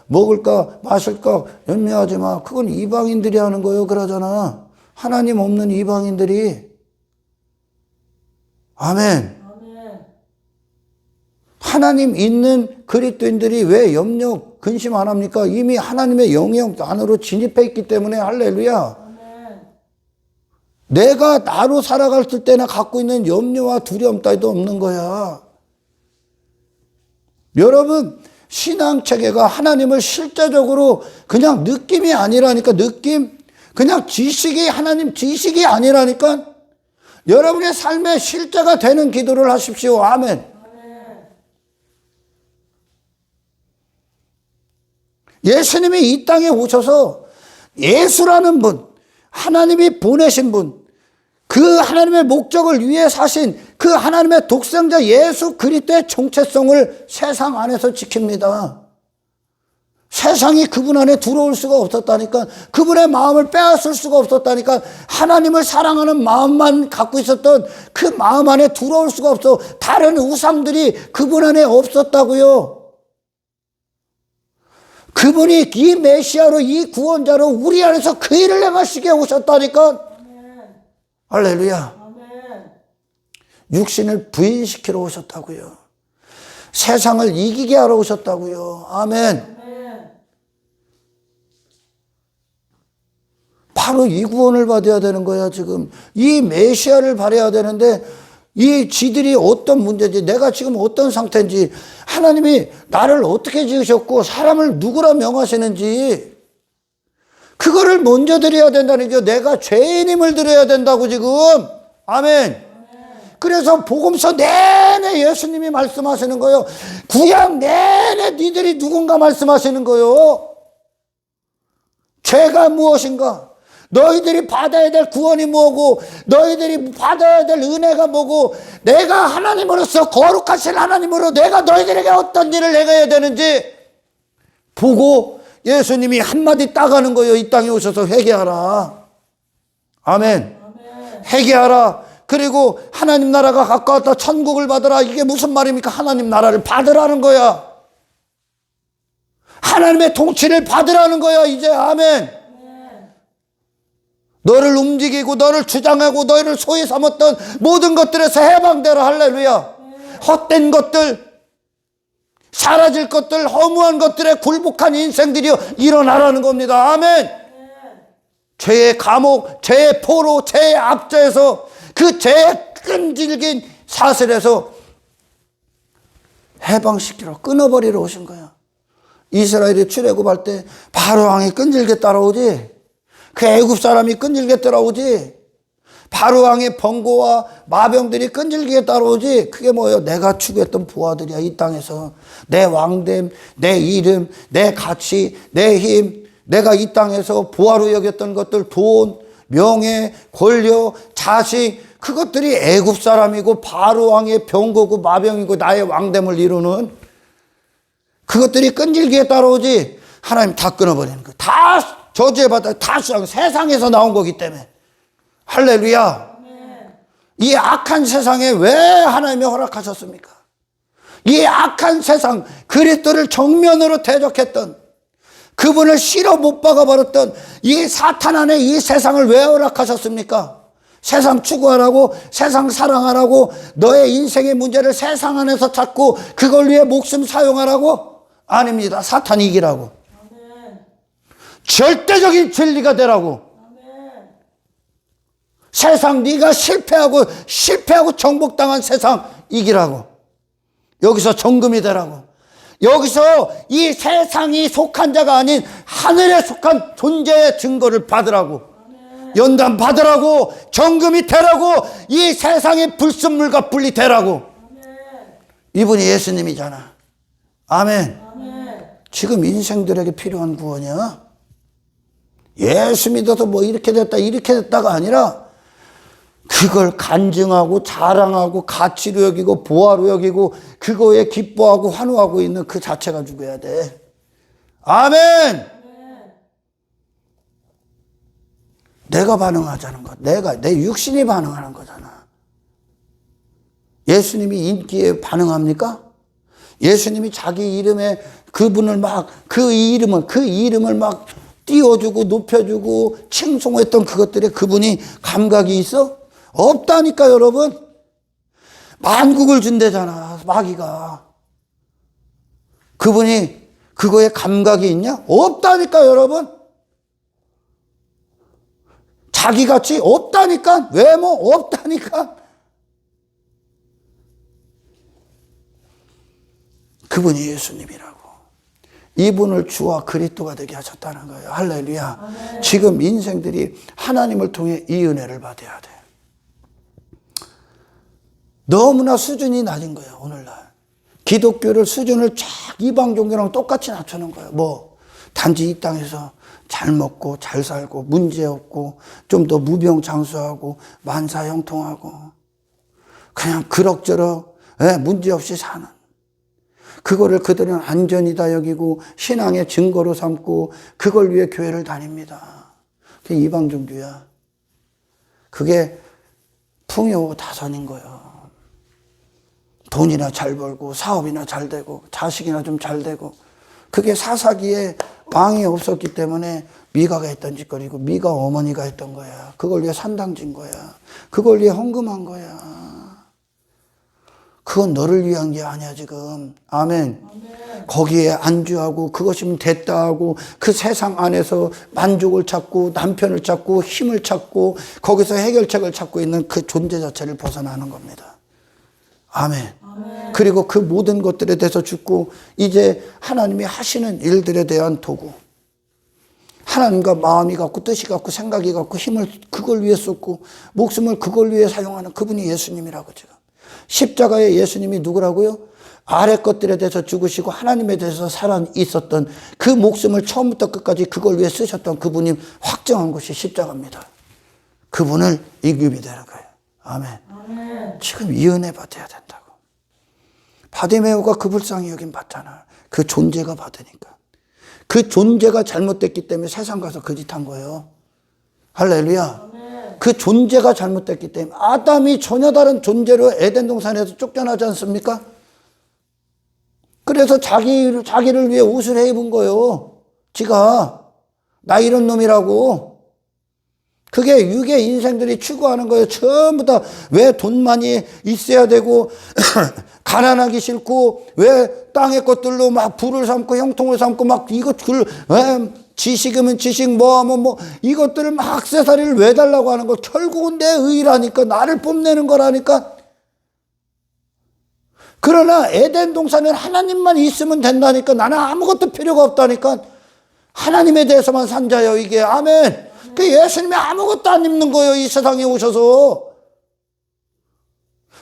먹을까, 마실까 염려하지 마. 그건 이방인들이 하는 거예요. 그러잖아. 하나님 없는 이방인들이. 아멘. 하나님 있는 그리스도인들이 왜 염려, 근심 안 합니까? 이미 하나님의 영역 안으로 진입해 있기 때문에. 할렐루야. 내가 나로 살아갈 때나 갖고 있는 염려와 두려움 따위도 없는 거야. 여러분 신앙체계가 하나님을 실제적으로 그냥 느낌이 아니라니까. 느낌, 그냥 지식이, 하나님 지식이 아니라니까. 여러분의 삶의 실제가 되는 기도를 하십시오. 아멘. 예수님이 이 땅에 오셔서 예수라는 분, 하나님이 보내신 분, 그 하나님의 목적을 위해 사신 그 하나님의 독생자 예수 그리스도의 정체성을 세상 안에서 지킵니다. 세상이 그분 안에 들어올 수가 없었다니까. 그분의 마음을 빼앗을 수가 없었다니까. 하나님을 사랑하는 마음만 갖고 있었던 그 마음 안에 들어올 수가 없어. 다른 우상들이 그분 안에 없었다고요. 그분이 이 메시아로, 이 구원자로 우리 안에서 그 일을 행하시게 오셨다니까. 아멘. 할렐루야. 아멘. 육신을 부인시키러 오셨다고요. 세상을 이기게 하러 오셨다고요. 아멘. 바로 이 구원을 받아야 되는 거야. 지금 이 메시아를 바라야 되는데 이 지들이 어떤 문제인지, 내가 지금 어떤 상태인지, 하나님이 나를 어떻게 지으셨고 사람을 누구라 명하시는지 그거를 먼저 드려야 된다는 게, 내가 죄인임을 드려야 된다고 지금. 아멘. 그래서 복음서 내내 예수님이 말씀하시는 거예요. 구약 내내 니들이 누군가 말씀하시는 거예요. 죄가 무엇인가? 너희들이 받아야 될 구원이 뭐고, 너희들이 받아야 될 은혜가 뭐고, 내가 하나님으로서 거룩하신 하나님으로 내가 너희들에게 어떤 일을 행해야 되는지 보고 예수님이 한마디 따가는 거예요. 이 땅에 오셔서 회개하라. 아멘. 회개하라. 그리고 하나님 나라가 가까웠다. 천국을 받으라. 이게 무슨 말입니까? 하나님 나라를 받으라는 거야. 하나님의 통치를 받으라는 거야 이제. 아멘. 너를 움직이고 너를 주장하고 너희를 소위 삼았던 모든 것들에서 해방되라. 할렐루야. 헛된 것들, 사라질 것들, 허무한 것들에 굴복한 인생들이 일어나라는 겁니다. 아멘. 죄의 감옥, 죄의 포로, 죄의 압제에서, 그 죄의 끈질긴 사슬에서 해방시키러, 끊어버리러 오신 거야. 이스라엘이 출애굽할 때 바로 왕이 끈질게 따라오지, 그 애굽 사람이 끈질게 따라오지, 바로 왕의 번거와 마병들이 끈질게 따라오지. 그게 뭐예요? 내가 추구했던 부하들이야. 이 땅에서 내 왕됨, 내 이름, 내 가치, 내 힘, 내가 이 땅에서 부하로 여겼던 것들, 돈, 명예, 권력, 자식, 그것들이 애굽 사람이고 바로 왕의 병거고 마병이고 나의 왕됨을 이루는 그것들이 끈질기게 따라오지. 하나님 다 끊어버리는 거야. 다 저주의 바다, 다 세상에서 나온 거기 때문에. 할렐루야. 이 악한 세상에 왜 하나님이 허락하셨습니까? 이 악한 세상, 그리스도를 정면으로 대적했던, 그분을 실어 못 박아버렸던 이 사탄 안에 이 세상을 왜 허락하셨습니까? 세상 추구하라고, 세상 사랑하라고, 너의 인생의 문제를 세상 안에서 찾고 그걸 위해 목숨 사용하라고? 아닙니다. 사탄 이기라고. 절대적인 진리가 되라고. 세상 네가 실패하고 정복당한 세상 이기라고. 여기서 정금이 되라고. 여기서 이 세상이 속한 자가 아닌 하늘에 속한 존재의 증거를 받으라고. 연단 받으라고. 정금이 되라고. 이 세상의 불순물과 분리되라고. 이분이 예수님이잖아. 아멘. 지금 인생들에게 필요한 구원이야. 예수 믿어서 뭐 이렇게 됐다가 아니라 그걸 간증하고 자랑하고 가치로 여기고 보화로 여기고 그거에 기뻐하고 환호하고 있는 그 자체가 죽어야 돼. 아멘. 내가 반응하자는 것, 내 육신이 반응하는 거잖아. 예수님이 인기에 반응합니까? 예수님이 자기 이름에 그분을 막 그 이름을 막 띄워주고 높여주고 칭송했던 그것들에 그분이 감각이 있어? 없다니까 여러분. 만국을 준대잖아 마귀가. 그분이 그거에 감각이 있냐? 없다니까 여러분. 자기같이 없다니까. 외모 없다니까. 그분이 예수님이라고. 이분을 주와 그리스도가 되게 하셨다는 거예요. 할렐루야. 아멘. 지금 인생들이 하나님을 통해 이 은혜를 받아야 돼. 너무나 수준이 낮은 거예요. 오늘날 기독교를 수준을 쫙 이방 종교랑 똑같이 낮추는 거예요. 뭐 단지 이 땅에서 잘 먹고 잘 살고 문제없고 좀 더 무병장수하고 만사형통하고 그냥 그럭저럭 문제없이 사는, 그거를 그들은 안전이다 여기고 신앙의 증거로 삼고 그걸 위해 교회를 다닙니다. 그게 이방 종교야. 그게 풍요다선인 거예요. 돈이나 잘 벌고 사업이나 잘 되고 자식이나 좀 잘 되고, 그게 사사기에 왕이 없었기 때문에 미가가 했던 짓거리고 미가 어머니가 했던 거야. 그걸 위해 산당진 거야. 그걸 위해 헌금한 거야. 그건 너를 위한 게 아니야 지금. 아멘. 거기에 안주하고 그것이면 됐다 하고 그 세상 안에서 만족을 찾고 남편을 찾고 힘을 찾고 거기서 해결책을 찾고 있는 그 존재 자체를 벗어나는 겁니다. 아멘. 그리고 그 모든 것들에 대해서 죽고 이제 하나님이 하시는 일들에 대한 도구, 하나님과 마음이 같고 뜻이 같고 생각이 같고 힘을 그걸 위해 쏟고 목숨을 그걸 위해 사용하는 그분이 예수님이라고. 지금 십자가의 예수님이 누구라고요? 아래 것들에 대해서 죽으시고 하나님에 대해서 살아 있었던 그 목숨을 처음부터 끝까지 그걸 위해 쓰셨던 그분이 확정한 것이 십자가입니다. 그분을 이급이 되는 거예요. 아멘. 지금 이 은혜 받아야 된다고. 바디메오가 그 불쌍히 여긴 받잖아. 그 존재가 받으니까. 그 존재가 잘못됐기 때문에 세상 가서 거짓한 거예요. 할렐루야. 그 존재가 잘못됐기 때문에 아담이 전혀 다른 존재로 에덴 동산에서 쫓겨나지 않습니까? 그래서 자기를 위해 옷을 해 입은 거예요. 지가 나 이런 놈이라고. 그게 육의 인생들이 추구하는 거예요. 전부 다 왜 돈 많이 있어야 되고 가난하기 싫고 왜 땅의 것들로 막 부를 삼고 형통을 삼고 막 이것들 지식이면 지식 뭐 이것들을 막 액세서리를 왜 달라고 하는 거. 결국은 내 의라니까, 나를 뽐내는 거라니까. 그러나 에덴 동산은 하나님만 있으면 된다니까. 나는 아무것도 필요가 없다니까. 하나님에 대해서만 산 자요 이게. 아멘. 그 예수님이 아무것도 안 입는 거예요. 이 세상에 오셔서.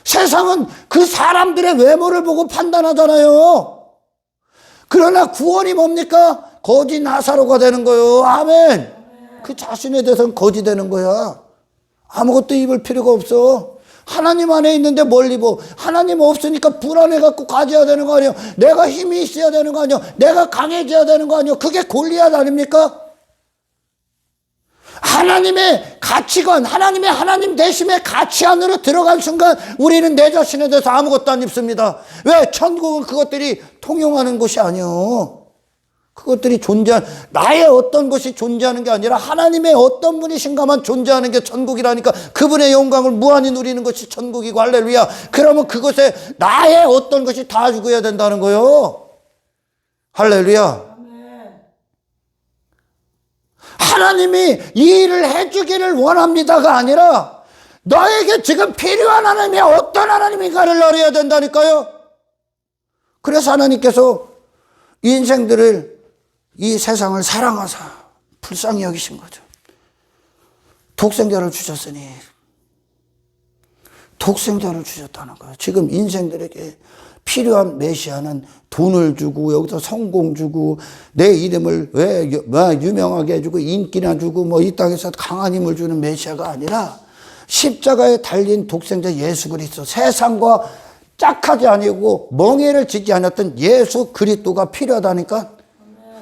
세상은 그 사람들의 외모를 보고 판단하잖아요. 그러나 구원이 뭡니까? 거지 나사로가 되는 거예요. 아멘. 그 자신에 대해서는 거지 되는 거야. 아무것도 입을 필요가 없어. 하나님 안에 있는데 뭘 입어? 하나님 없으니까 불안해갖고 가져야 되는 거 아니에요? 내가 힘이 있어야 되는 거 아니에요? 내가 강해져야 되는 거 아니에요? 그게 골리앗 아닙니까? 하나님의 가치관, 하나님 대심의 가치 안으로 들어간 순간 우리는 내 자신에 대해서 아무것도 안 입습니다. 왜? 천국은 그것들이 통용하는 곳이 아니에요. 그것들이 나의 어떤 것이 존재하는 게 아니라 하나님의 어떤 분이신가만 존재하는 게 천국이라니까. 그분의 영광을 무한히 누리는 것이 천국이고. 할렐루야. 그러면 그것에 나의 어떤 것이 다 죽어야 된다는 거예요. 할렐루야. 하나님이 이 일을 해주기를 원합니다가 아니라 너에게 지금 필요한 하나님이 어떤 하나님인가를 알아야 된다니까요. 그래서 하나님께서 인생들을, 이 세상을 사랑하사 불쌍히 여기신 거죠. 독생자를 주셨으니, 독생자를 주셨다는 거예요. 지금 인생들에게 필요한 메시아는 돈을 주고 여기서 성공 주고 내 이름을 왜 유명하게 해주고 인기나 주고 이 땅에서 강한 힘을 주는 메시아가 아니라 십자가에 달린 독생자 예수 그리스도, 세상과 짝하지 아니고 멍에를 지지 않았던 예수 그리스도가 필요하다니까.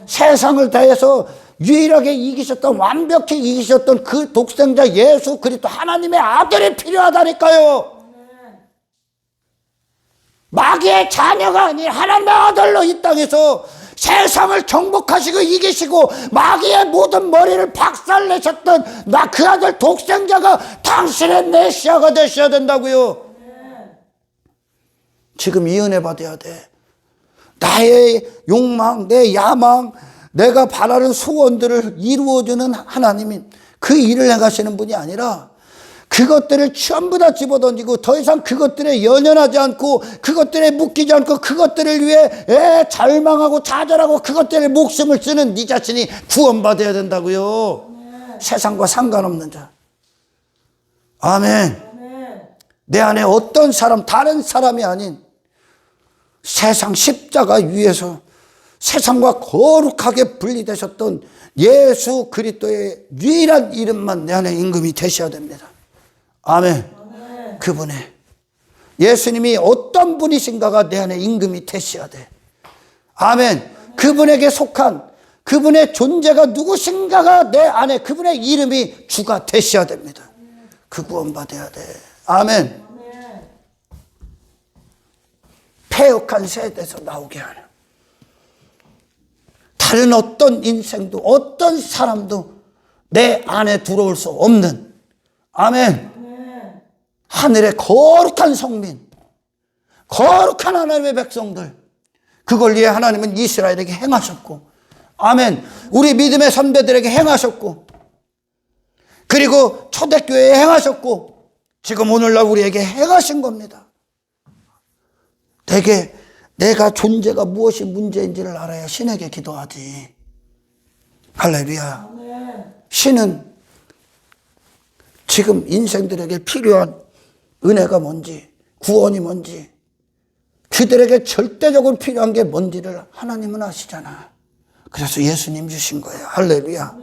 세상을 다해서 유일하게 이기셨던, 완벽히 이기셨던 그 독생자 예수 그리스도, 하나님의 아들이 필요하다니까요. 마귀의 자녀가 아닌 하나님의 아들로 이 땅에서 세상을 정복하시고 이기시고 마귀의 모든 머리를 박살내셨던 그 아들 독생자가 당신의 메시아가 되셔야 된다고요. 지금 이 은혜 받아야 돼. 나의 욕망, 내 야망, 내가 바라는 소원들을 이루어주는 하나님이 그 일을 행하시는 분이 아니라 그것들을 전부 다 집어던지고 더 이상 그것들에 연연하지 않고 그것들에 묶이지 않고 그것들을 위해 절망하고 좌절하고 그것들에 목숨을 쓰는 네 자신이 구원받아야 된다고요. 세상과 상관없는 자. 아멘. 내 안에 어떤 사람, 다른 사람이 아닌 세상 십자가 위에서 세상과 거룩하게 분리되셨던 예수 그리스도의 유일한 이름만 내 안에 임금이 되셔야 됩니다. 아멘. 아멘. 그분의 예수님이 어떤 분이신가가 내 안에 임금이 되셔야 돼. 아멘. 아멘. 그분에게 속한 그분의 존재가 누구신가가 내 안에 그분의 이름이 주가 되셔야 됩니다. 그 구원받아야 돼. 아멘. 폐역한 세대에서 나오게 하는 다른 어떤 인생도 어떤 사람도 내 안에 들어올 수 없는 아멘. 하늘의 거룩한 성민, 거룩한 하나님의 백성들, 그걸 위해 하나님은 이스라엘에게 행하셨고 아멘. 우리 믿음의 선배들에게 행하셨고 그리고 초대교회에 행하셨고 지금 오늘날 우리에게 행하신 겁니다. 내가 존재가 무엇이 문제인지를 알아야 신에게 기도하지. 할렐루야. 신은 지금 인생들에게 필요한 은혜가 뭔지, 구원이 뭔지, 그들에게 절대적으로 필요한 게 뭔지를 하나님은 아시잖아. 그래서 예수님 주신 거예요. 할렐루야.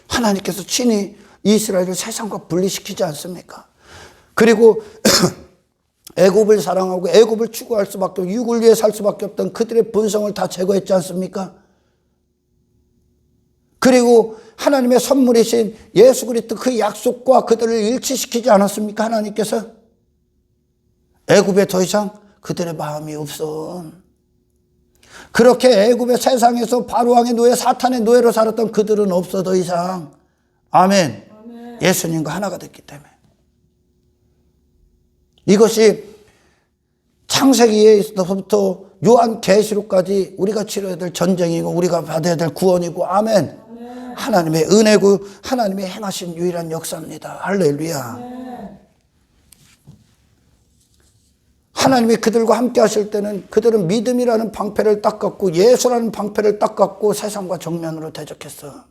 하나님께서 친히 이스라엘을 세상과 분리시키지 않습니까? 그리고 애굽을 사랑하고 애굽을 추구할 수밖에 없고 육을 위해 살 수밖에 없던 그들의 본성을 다 제거했지 않습니까? 그리고 하나님의 선물이신 예수 그리스도 그 약속과 그들을 일치시키지 않았습니까? 하나님께서 애굽에 더 이상 그들의 마음이 없어. 그렇게 애굽의 세상에서 바로왕의 노예, 사탄의 노예로 살았던 그들은 없어 더 이상. 아멘. 아멘. 예수님과 하나가 됐기 때문에. 이것이 창세기에서부터 요한계시록까지 우리가 치러야 될 전쟁이고 우리가 받아야 될 구원이고 아멘. 아멘. 하나님의 은혜고 하나님의 행하신 유일한 역사입니다. 할렐루야. 아멘. 하나님이 그들과 함께 하실 때는 그들은 믿음이라는 방패를 딱 갖고 예수라는 방패를 딱 갖고 세상과 정면으로 대적했어.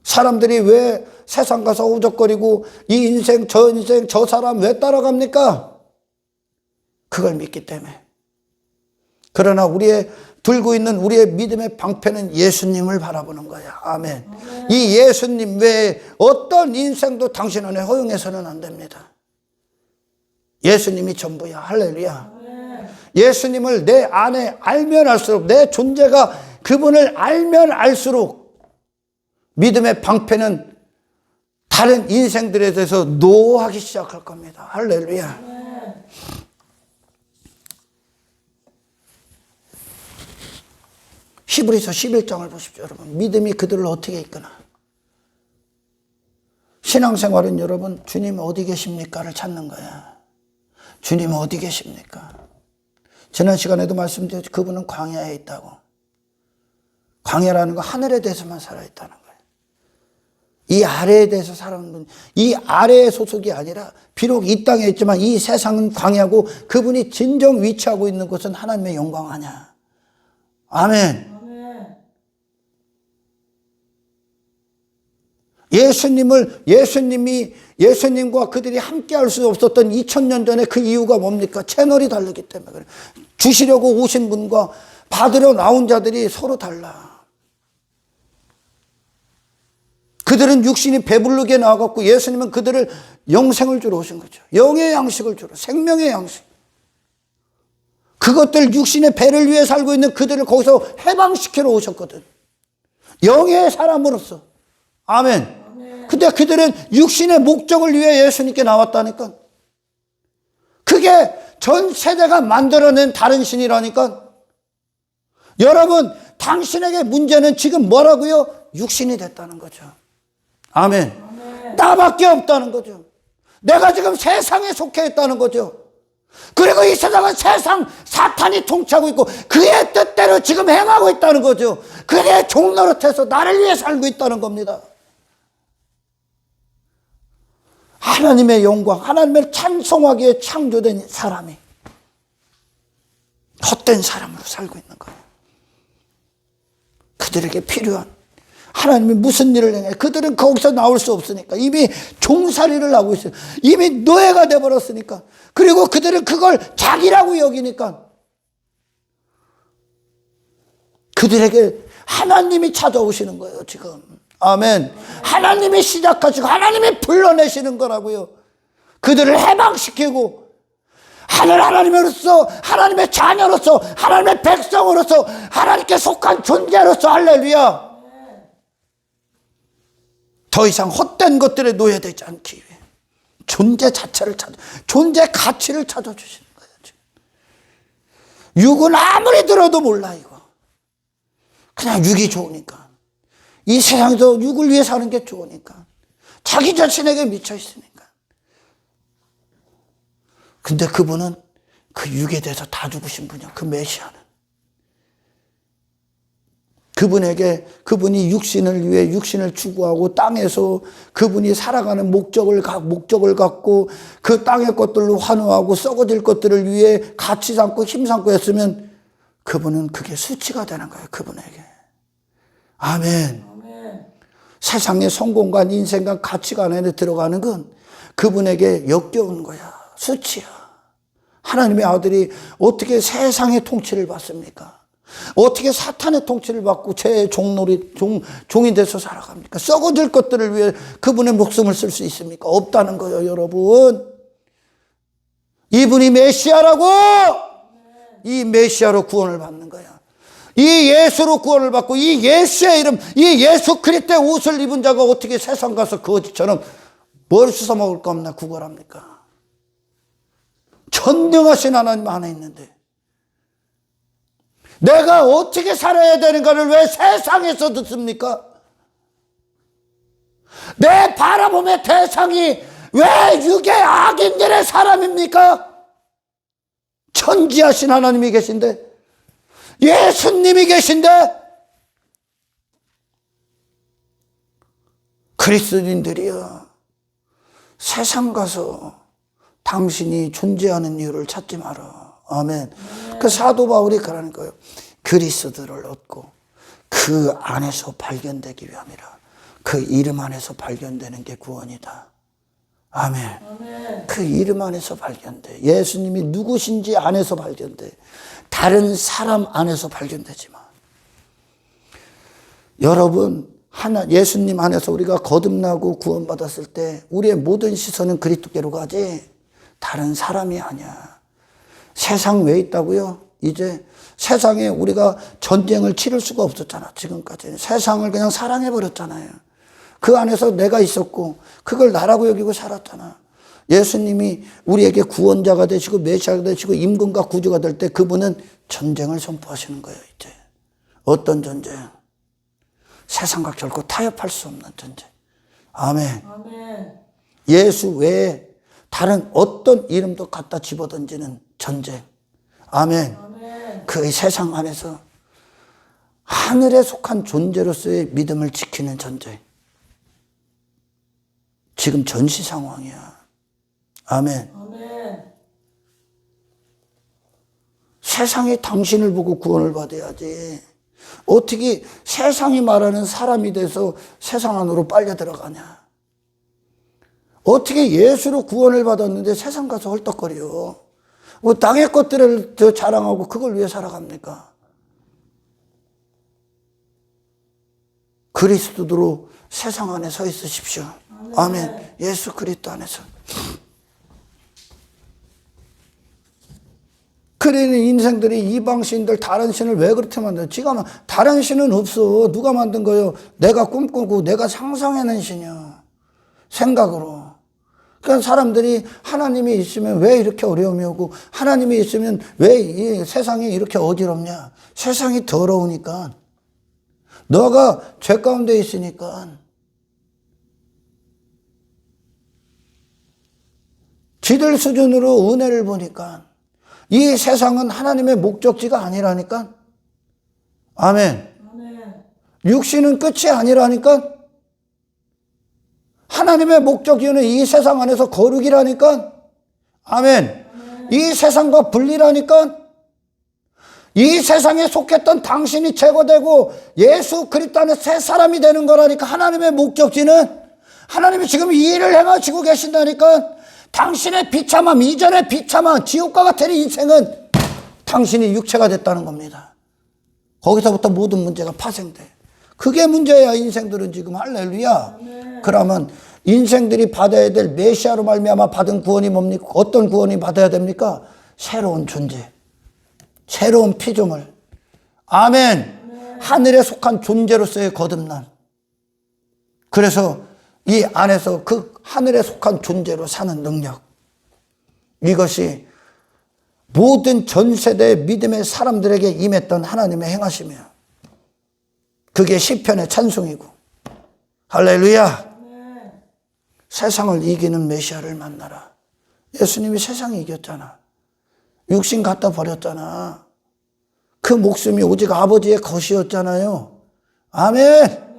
사람들이 왜 세상 가서 우적거리고 이 인생 저 사람 왜 따라갑니까? 그걸 믿기 때문에. 그러나 우리의 들고 있는 우리의 믿음의 방패는 예수님을 바라보는 거야. 아멘. 아멘. 이 예수님 외에 어떤 인생도 당신 안에 허용해서는 안 됩니다. 예수님이 전부야. 할렐루야. 아멘. 예수님을 내 안에 알면 알수록 내 존재가 그분을 알면 알수록 믿음의 방패는 다른 인생들에 대해서 노하기 시작할 겁니다. 할렐루야. 네. 히브리서 11장을 보십시오. 여러분. 믿음이 그들을 어떻게 이끄나. 신앙생활은 여러분 주님 어디 계십니까를 찾는 거야. 주님 어디 계십니까? 지난 시간에도 말씀드렸죠. 그분은 광야에 있다고. 광야라는 건 하늘에 대해서만 살아있다는 거예요. 이 아래에 대해서 살아가는 분, 이 아래의 소속이 아니라 비록 이 땅에 있지만 이 세상은 광야고 그분이 진정 위치하고 있는 곳은 하나님의 영광 아니야. 아멘. 아멘. 예수님과 그들이 함께 할 수 없었던 2000년 전에 그 이유가 뭡니까? 채널이 다르기 때문에 그래. 주시려고 오신 분과 받으러 나온 자들이 서로 달라. 그들은 육신이 배부르게 나와갖고 예수님은 그들을 영생을 주러 오신 거죠. 영의 양식을 주러, 생명의 양식. 그것들 육신의 배를 위해 살고 있는 그들을 거기서 해방시키러 오셨거든. 영의 사람으로서. 아멘. 근데 그들은 육신의 목적을 위해 예수님께 나왔다니까. 그게 전 세대가 만들어낸 다른 신이라니까. 여러분, 당신에게 문제는 지금 뭐라고요? 육신이 됐다는 거죠. 아멘. 아멘. 나밖에 없다는 거죠. 내가 지금 세상에 속해 있다는 거죠. 그리고 이 세상은 사탄이 통치하고 있고 그의 뜻대로 지금 행하고 있다는 거죠. 그의 종노릇해서 나를 위해 살고 있다는 겁니다. 하나님의 영광, 하나님을 찬송하기에 창조된 사람이 헛된 사람으로 살고 있는 거예요. 그들에게 필요한 하나님이 무슨 일을 행해? 그들은 거기서 나올 수 없으니까. 이미 종살이를 하고 있어요. 이미 노예가 돼버렸으니까. 그리고 그들은 그걸 자기라고 여기니까 그들에게 하나님이 찾아오시는 거예요, 지금. 아멘. 하나님이 시작하시고 하나님이 불러내시는 거라고요. 그들을 해방시키고 하나님으로서, 하나님의 자녀로서, 하나님의 백성으로서, 하나님께 속한 존재로서, 할렐루야. 더 이상 헛된 것들에 노예되지 않기 위해 존재 자체를 존재 가치를 찾아주시는 거예요, 지금. 육은 아무리 들어도 몰라, 이거. 그냥 육이 좋으니까. 이 세상에서 육을 위해 사는 게 좋으니까. 자기 자신에게 미쳐 있으니까. 근데 그분은 그 육에 대해서 다 죽으신 분이야. 그 메시아는. 그분이 육신을 위해 육신을 추구하고 땅에서 그분이 살아가는 목적을 갖고 그 땅의 것들로 환호하고 썩어질 것들을 위해 가치 삼고 힘 삼고 했으면 그분은 그게 수치가 되는 거예요. 그분에게. 아멘. 세상의 성공관, 인생관, 가치관 안에 들어가는 건 그분에게 역겨운 거야. 수치야. 하나님의 아들이 어떻게 세상의 통치를 받습니까? 어떻게 사탄의 통치를 받고 죄의 종이 돼서 살아갑니까? 썩어질 것들을 위해 그분의 목숨을 쓸 수 있습니까? 없다는 거예요, 여러분. 이분이 메시아라고! 이 메시아로 구원을 받는 거야. 이 예수로 구원을 받고 이 예수의 이름, 이 예수 그리스도의 옷을 입은 자가 어떻게 세상 가서 거지처럼 뭘 씻어 먹을 거 없나 구걸합니까? 전능하신 하나님 안에 있는데 내가 어떻게 살아야 되는가를 왜 세상에서 듣습니까? 내 바라봄의 대상이 왜 육의 악인들의 사람입니까? 천지하신 하나님이 계신데, 예수님이 계신데, 그리스도인들이여, 세상 가서 당신이 존재하는 이유를 찾지 마라. 아멘. 그 사도 바울이 그러는 거예요. 그리스도를 얻고 그 안에서 발견되기 위함이라. 그 이름 안에서 발견되는 게 구원이다. 아멘. 아멘. 그 이름 안에서 발견돼. 예수님이 누구신지 안에서 발견돼. 다른 사람 안에서 발견되지 마. 여러분, 예수님 안에서 우리가 거듭나고 구원받았을 때 우리의 모든 시선은 그리스도께로 가지 다른 사람이 아니야. 세상 왜 있다고요? 이제 세상에 우리가 전쟁을 치를 수가 없었잖아. 지금까지 세상을 그냥 사랑해버렸잖아요. 그 안에서 내가 있었고 그걸 나라고 여기고 살았잖아. 예수님이 우리에게 구원자가 되시고 메시아가 되시고 임금과 구주가 될 때 그분은 전쟁을 선포하시는 거예요. 이제 어떤 전쟁? 세상과 결코 타협할 수 없는 전쟁. 아멘. 아멘. 예수 외에 다른 어떤 이름도 갖다 집어던지는 전쟁. 아멘. 아멘. 그 세상 안에서 하늘에 속한 존재로서의 믿음을 지키는 전쟁. 지금 전시 상황이야. 아멘. 아멘. 세상이 당신을 보고 구원을 받아야지. 어떻게 세상이 말하는 사람이 돼서 세상 안으로 빨려 들어가냐. 어떻게 예수로 구원을 받았는데 세상 가서 헐떡거려. 뭐 땅의 것들을 더 자랑하고 그걸 위해 살아갑니까? 그리스도로 세상 안에 서 있으십시오. 아멘. 예수 그리스도 안에서. 그러는 인생들이 이방 신들 다른 신을 왜 그렇게 만들어? 지가 다른 신은 없어. 누가 만든 거예요? 내가 꿈꾸고 내가 상상해낸 신이야. 생각으로. 그러니까 사람들이 하나님이 있으면 왜 이렇게 어려움이 오고 하나님이 있으면 왜 이 세상이 이렇게 어지럽냐? 세상이 더러우니까. 너가 죄 가운데 있으니까. 지들 수준으로 은혜를 보니까 이 세상은 하나님의 목적지가 아니라니까. 아멘. 아멘. 육신은 끝이 아니라니까. 하나님의 목적지는 이 세상 안에서 거룩이라니까. 아멘. 아멘. 이 세상과 분리라니까. 이 세상에 속했던 당신이 제거되고 예수 그리스도 안에 새 사람이 되는 거라니까. 하나님의 목적지는 하나님이 지금 이 일을 행하시고 계신다니까. 당신의 비참함, 이전의 비참함, 지옥과 같은 인생은 당신이 육체가 됐다는 겁니다. 거기서부터 모든 문제가 파생돼. 그게 문제야. 인생들은 지금. 할렐루야. 그러면 인생들이 받아야 될 메시아로 말미암아 받은 구원이 뭡니까? 어떤 구원이 받아야 됩니까? 새로운 존재, 새로운 피조물. 아멘. 하늘에 속한 존재로서의 거듭남. 그래서 이 안에서 그 하늘에 속한 존재로 사는 능력, 이것이 모든 전 세대의 믿음의 사람들에게 임했던 하나님의 행하심이에요. 그게 시편의 찬송이고. 할렐루야. 세상을 이기는 메시아를 만나라. 예수님이 세상을 이겼잖아. 육신 갖다 버렸잖아. 그 목숨이 오직 아버지의 것이었잖아요. 아멘.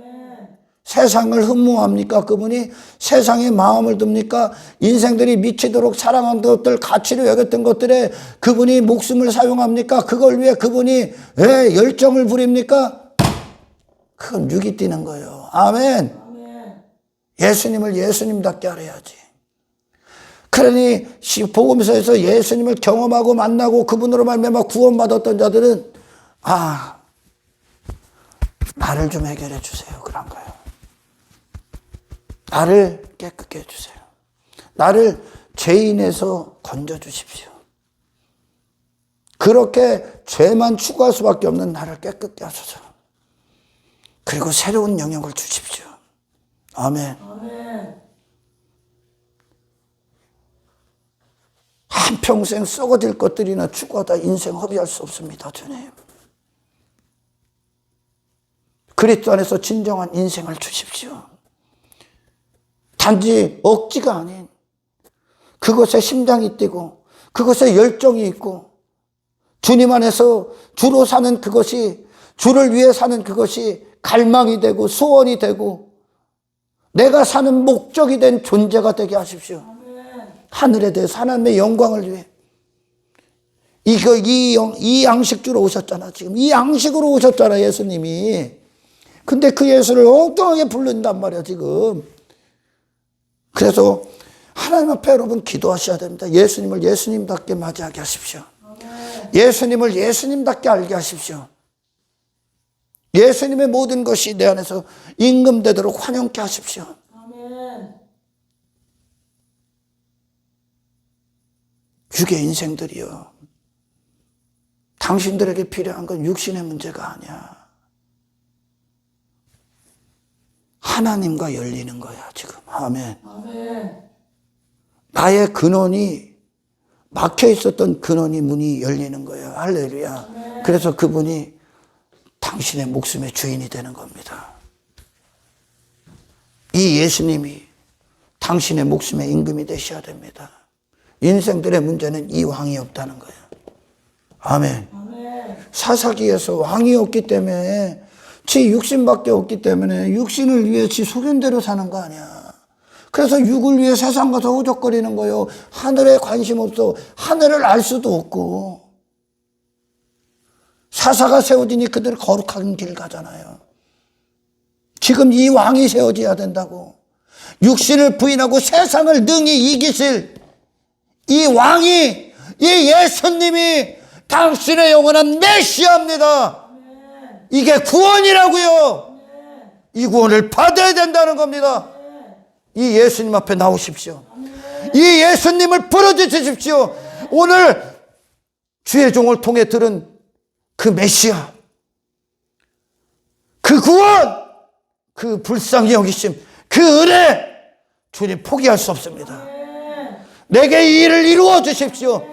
세상을 흠모합니까? 그분이 세상에 마음을 둡니까? 인생들이 미치도록 사랑한 것들, 가치로 여겼던 것들에 그분이 목숨을 사용합니까? 그걸 위해 그분이 왜 열정을 부립니까? 그건 육이 뛰는 거예요. 아멘. 예수님을 예수님답게 알아야지. 그러니 복음서에서 예수님을 경험하고 만나고 그분으로 말미암아 구원받았던 자들은 나를 좀 해결해 주세요. 그런 거예요. 나를 깨끗게 해주세요. 나를 죄인에서 건져주십시오. 그렇게 죄만 추구할 수밖에 없는 나를 깨끗게 하소서. 그리고 새로운 영역을 주십시오. 아멘. 한평생 썩어질 것들이나 추구하다 인생 허비할 수 없습니다. 주님. 그리스도 안에서 진정한 인생을 주십시오. 단지 억지가 아닌 그것에 심장이 뛰고 그것에 열정이 있고 주님 안에서 주로 사는 그것이, 주를 위해 사는 그것이 갈망이 되고 소원이 되고 내가 사는 목적이 된 존재가 되게 하십시오. 하늘에 대해서 하나님의 영광을 위해. 이 양식주로 오셨잖아. 지금 이 양식으로 오셨잖아, 예수님이. 근데 그 예수를 엉뚱하게 부른단 말이야, 지금. 그래서 하나님 앞에 여러분 기도하셔야 됩니다. 예수님을 예수님답게 맞이하게 하십시오. 예수님을 예수님답게 알게 하십시오. 예수님의 모든 것이 내 안에서 임금되도록 환영케 하십시오. 육의 인생들이요. 당신들에게 필요한 건 육신의 문제가 아니야. 하나님과 열리는 거야, 지금. 아멘. 나의 근원이, 막혀 있었던 근원이 문이 열리는 거예요. 할렐루야. 그래서 그분이 당신의 목숨의 주인이 되는 겁니다. 이 예수님이 당신의 목숨의 임금이 되셔야 됩니다. 인생들의 문제는 이 왕이 없다는 거예요. 아멘. 사사기에서 왕이 없기 때문에, 지 육신밖에 없기 때문에 육신을 위해 지 소견대로 사는 거 아니야. 그래서 육을 위해 세상 가서 허적거리는 거예요. 하늘에 관심 없어. 하늘을 알 수도 없고. 사사가 세워지니 그들 거룩한 길 가잖아요. 지금 이 왕이 세워져야 된다고. 육신을 부인하고 세상을 능히 이기실 이 왕이, 이 예수님이 당신의 영원한 메시아입니다. 이게 구원이라고요. 이 구원을 받아야 된다는 겁니다. 이 예수님 앞에 나오십시오. 이 예수님을 부르짖으십시오. 오늘 주의 종을 통해 들은 그 메시아, 그 구원, 그 불쌍히 여기심, 그 은혜, 주님 포기할 수 없습니다. 내게 이 일을 이루어 주십시오.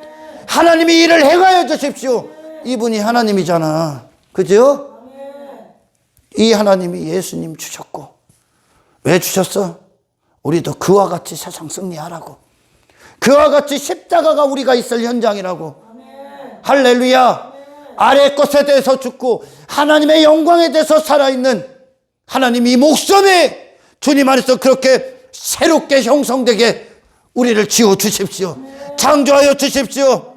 하나님이 이 일을 행하여 주십시오. 이분이 하나님이잖아. 그죠? 이 하나님이 예수님 주셨고, 왜 주셨어? 우리도 그와 같이 세상 승리하라고. 그와 같이 십자가가 우리가 있을 현장이라고. 할렐루야. 아래 것에 대해서 죽고 하나님의 영광에 대해서 살아있는 하나님이 목숨이 주님 안에서 그렇게 새롭게 형성되게 우리를 지어주십시오. 창조하여 주십시오.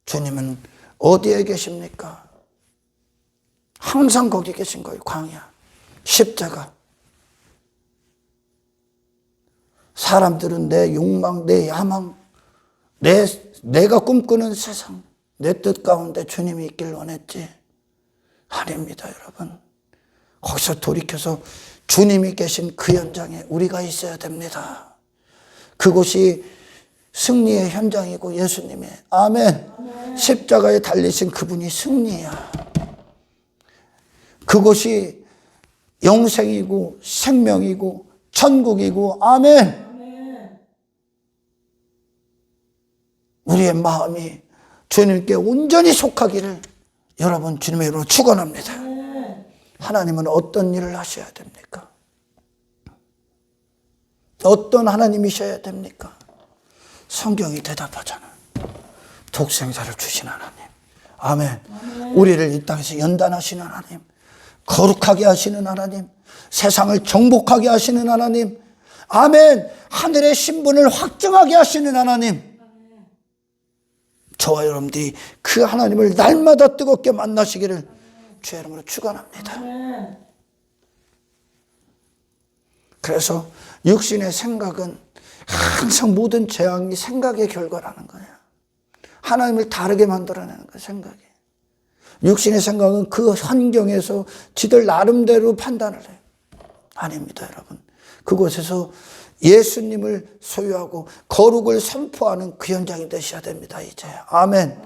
주님은 어디에 계십니까? 항상 거기 계신 거예요. 광야, 십자가. 사람들은 내 욕망, 내 야망, 내가 꿈꾸는 세상, 내 뜻 가운데 주님이 있길 원했지. 아닙니다, 여러분. 거기서 돌이켜서 주님이 계신 그 현장에 우리가 있어야 됩니다. 그곳이 승리의 현장이고 예수님의, 아멘. 십자가에 달리신 그분이 승리야. 그곳이 영생이고 생명이고 천국이고, 아멘. 우리의 마음이 주님께 온전히 속하기를 여러분 주님의 이름으로 축원합니다. 하나님은 어떤 일을 하셔야 됩니까? 어떤 하나님이셔야 됩니까? 성경이 대답하잖아요. 독생자를 주신 하나님, 아멘. 우리를 이 땅에서 연단하시는 하나님, 거룩하게 하시는 하나님, 세상을 정복하게 하시는 하나님, 아멘. 하늘의 신분을 확정하게 하시는 하나님, 저와 여러분들이 그 하나님을 날마다 뜨겁게 만나시기를 주의 이름으로 축원합니다. 그래서 육신의 생각은 항상 모든 재앙이 생각의 결과라는 거예요. 하나님을 다르게 만들어내는 거예요, 생각이. 육신의 생각은 그 환경에서 지들 나름대로 판단을 해요. 아닙니다, 여러분. 그곳에서 예수님을 소유하고 거룩을 선포하는 그 현장이 되셔야 됩니다, 이제. 아멘.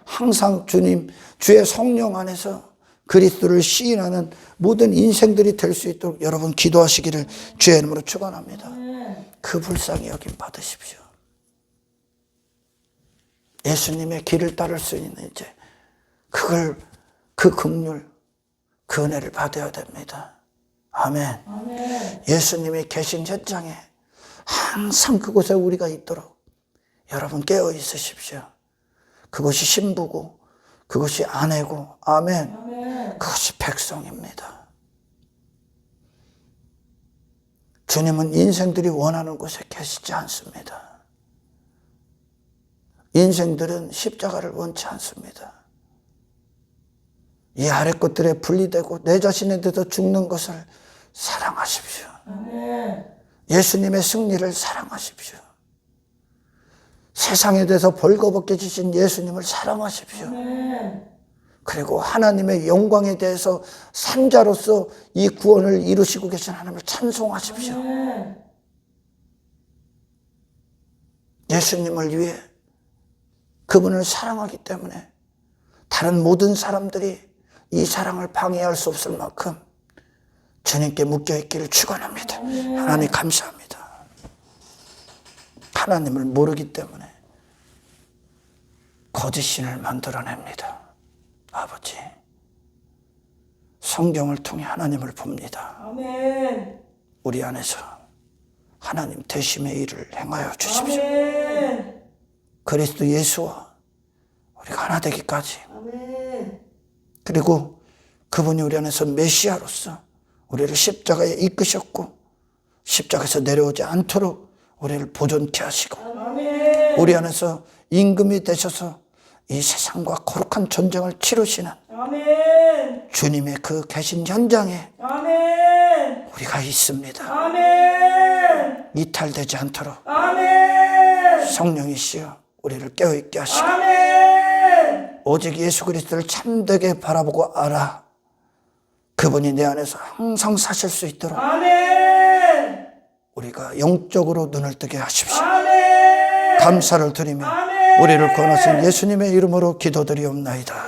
항상 주님, 주의 성령 안에서 그리스도를 시인하는 모든 인생들이 될 수 있도록 여러분 기도하시기를 주의 이름으로 축원합니다. 그 불쌍히 여김 받으십시오. 예수님의 길을 따를 수 있는 이제 그 긍휼, 그 은혜를 받아야 됩니다. 아멘. 예수님이 계신 현장에 항상 그곳에 우리가 있도록 여러분 깨어 있으십시오. 그것이 신부고 그것이 아내고, 아멘. 그것이 백성입니다. 주님은 인생들이 원하는 곳에 계시지 않습니다. 인생들은 십자가를 원치 않습니다. 이 아래 것들에 분리되고 내 자신에 대해서 죽는 것을 사랑하십시오. 예수님의 승리를 사랑하십시오. 세상에 대해서 벌거벗게 지신 예수님을 사랑하십시오. 그리고 하나님의 영광에 대해서 산자로서 이 구원을 이루시고 계신 하나님을 찬송하십시오. 예수님을 위해 그분을 사랑하기 때문에 다른 모든 사람들이 이 사랑을 방해할 수 없을 만큼 주님께 묶여있기를 축원합니다. 하나님 감사합니다. 하나님을 모르기 때문에 거짓신을 만들어냅니다. 아버지, 성경을 통해 하나님을 봅니다. 아멘. 우리 안에서 하나님 되심의 일을 행하여 주십시오. 아멘. 그리스도 예수와 우리가 하나 되기까지. 아멘. 그리고 그분이 우리 안에서 메시아로서 우리를 십자가에 이끄셨고 십자가에서 내려오지 않도록 우리를 보존케 하시고, 아멘. 우리 안에서 임금이 되셔서 이 세상과 거룩한 전쟁을 치르시는, 아멘. 주님의 그 계신 현장에, 아멘. 우리가 있습니다. 아멘. 이탈되지 않도록, 아멘. 성령이시여 우리를 깨어있게 하시고, 아멘. 오직 예수 그리스도를 참되게 바라보고 알아 그분이 내 안에서 항상 사실 수 있도록, 아멘. 우리가 영적으로 눈을 뜨게 하십시오. 아멘. 감사를 드리며, 아멘. 우리를 구원하신 예수님의 이름으로 기도드리옵나이다.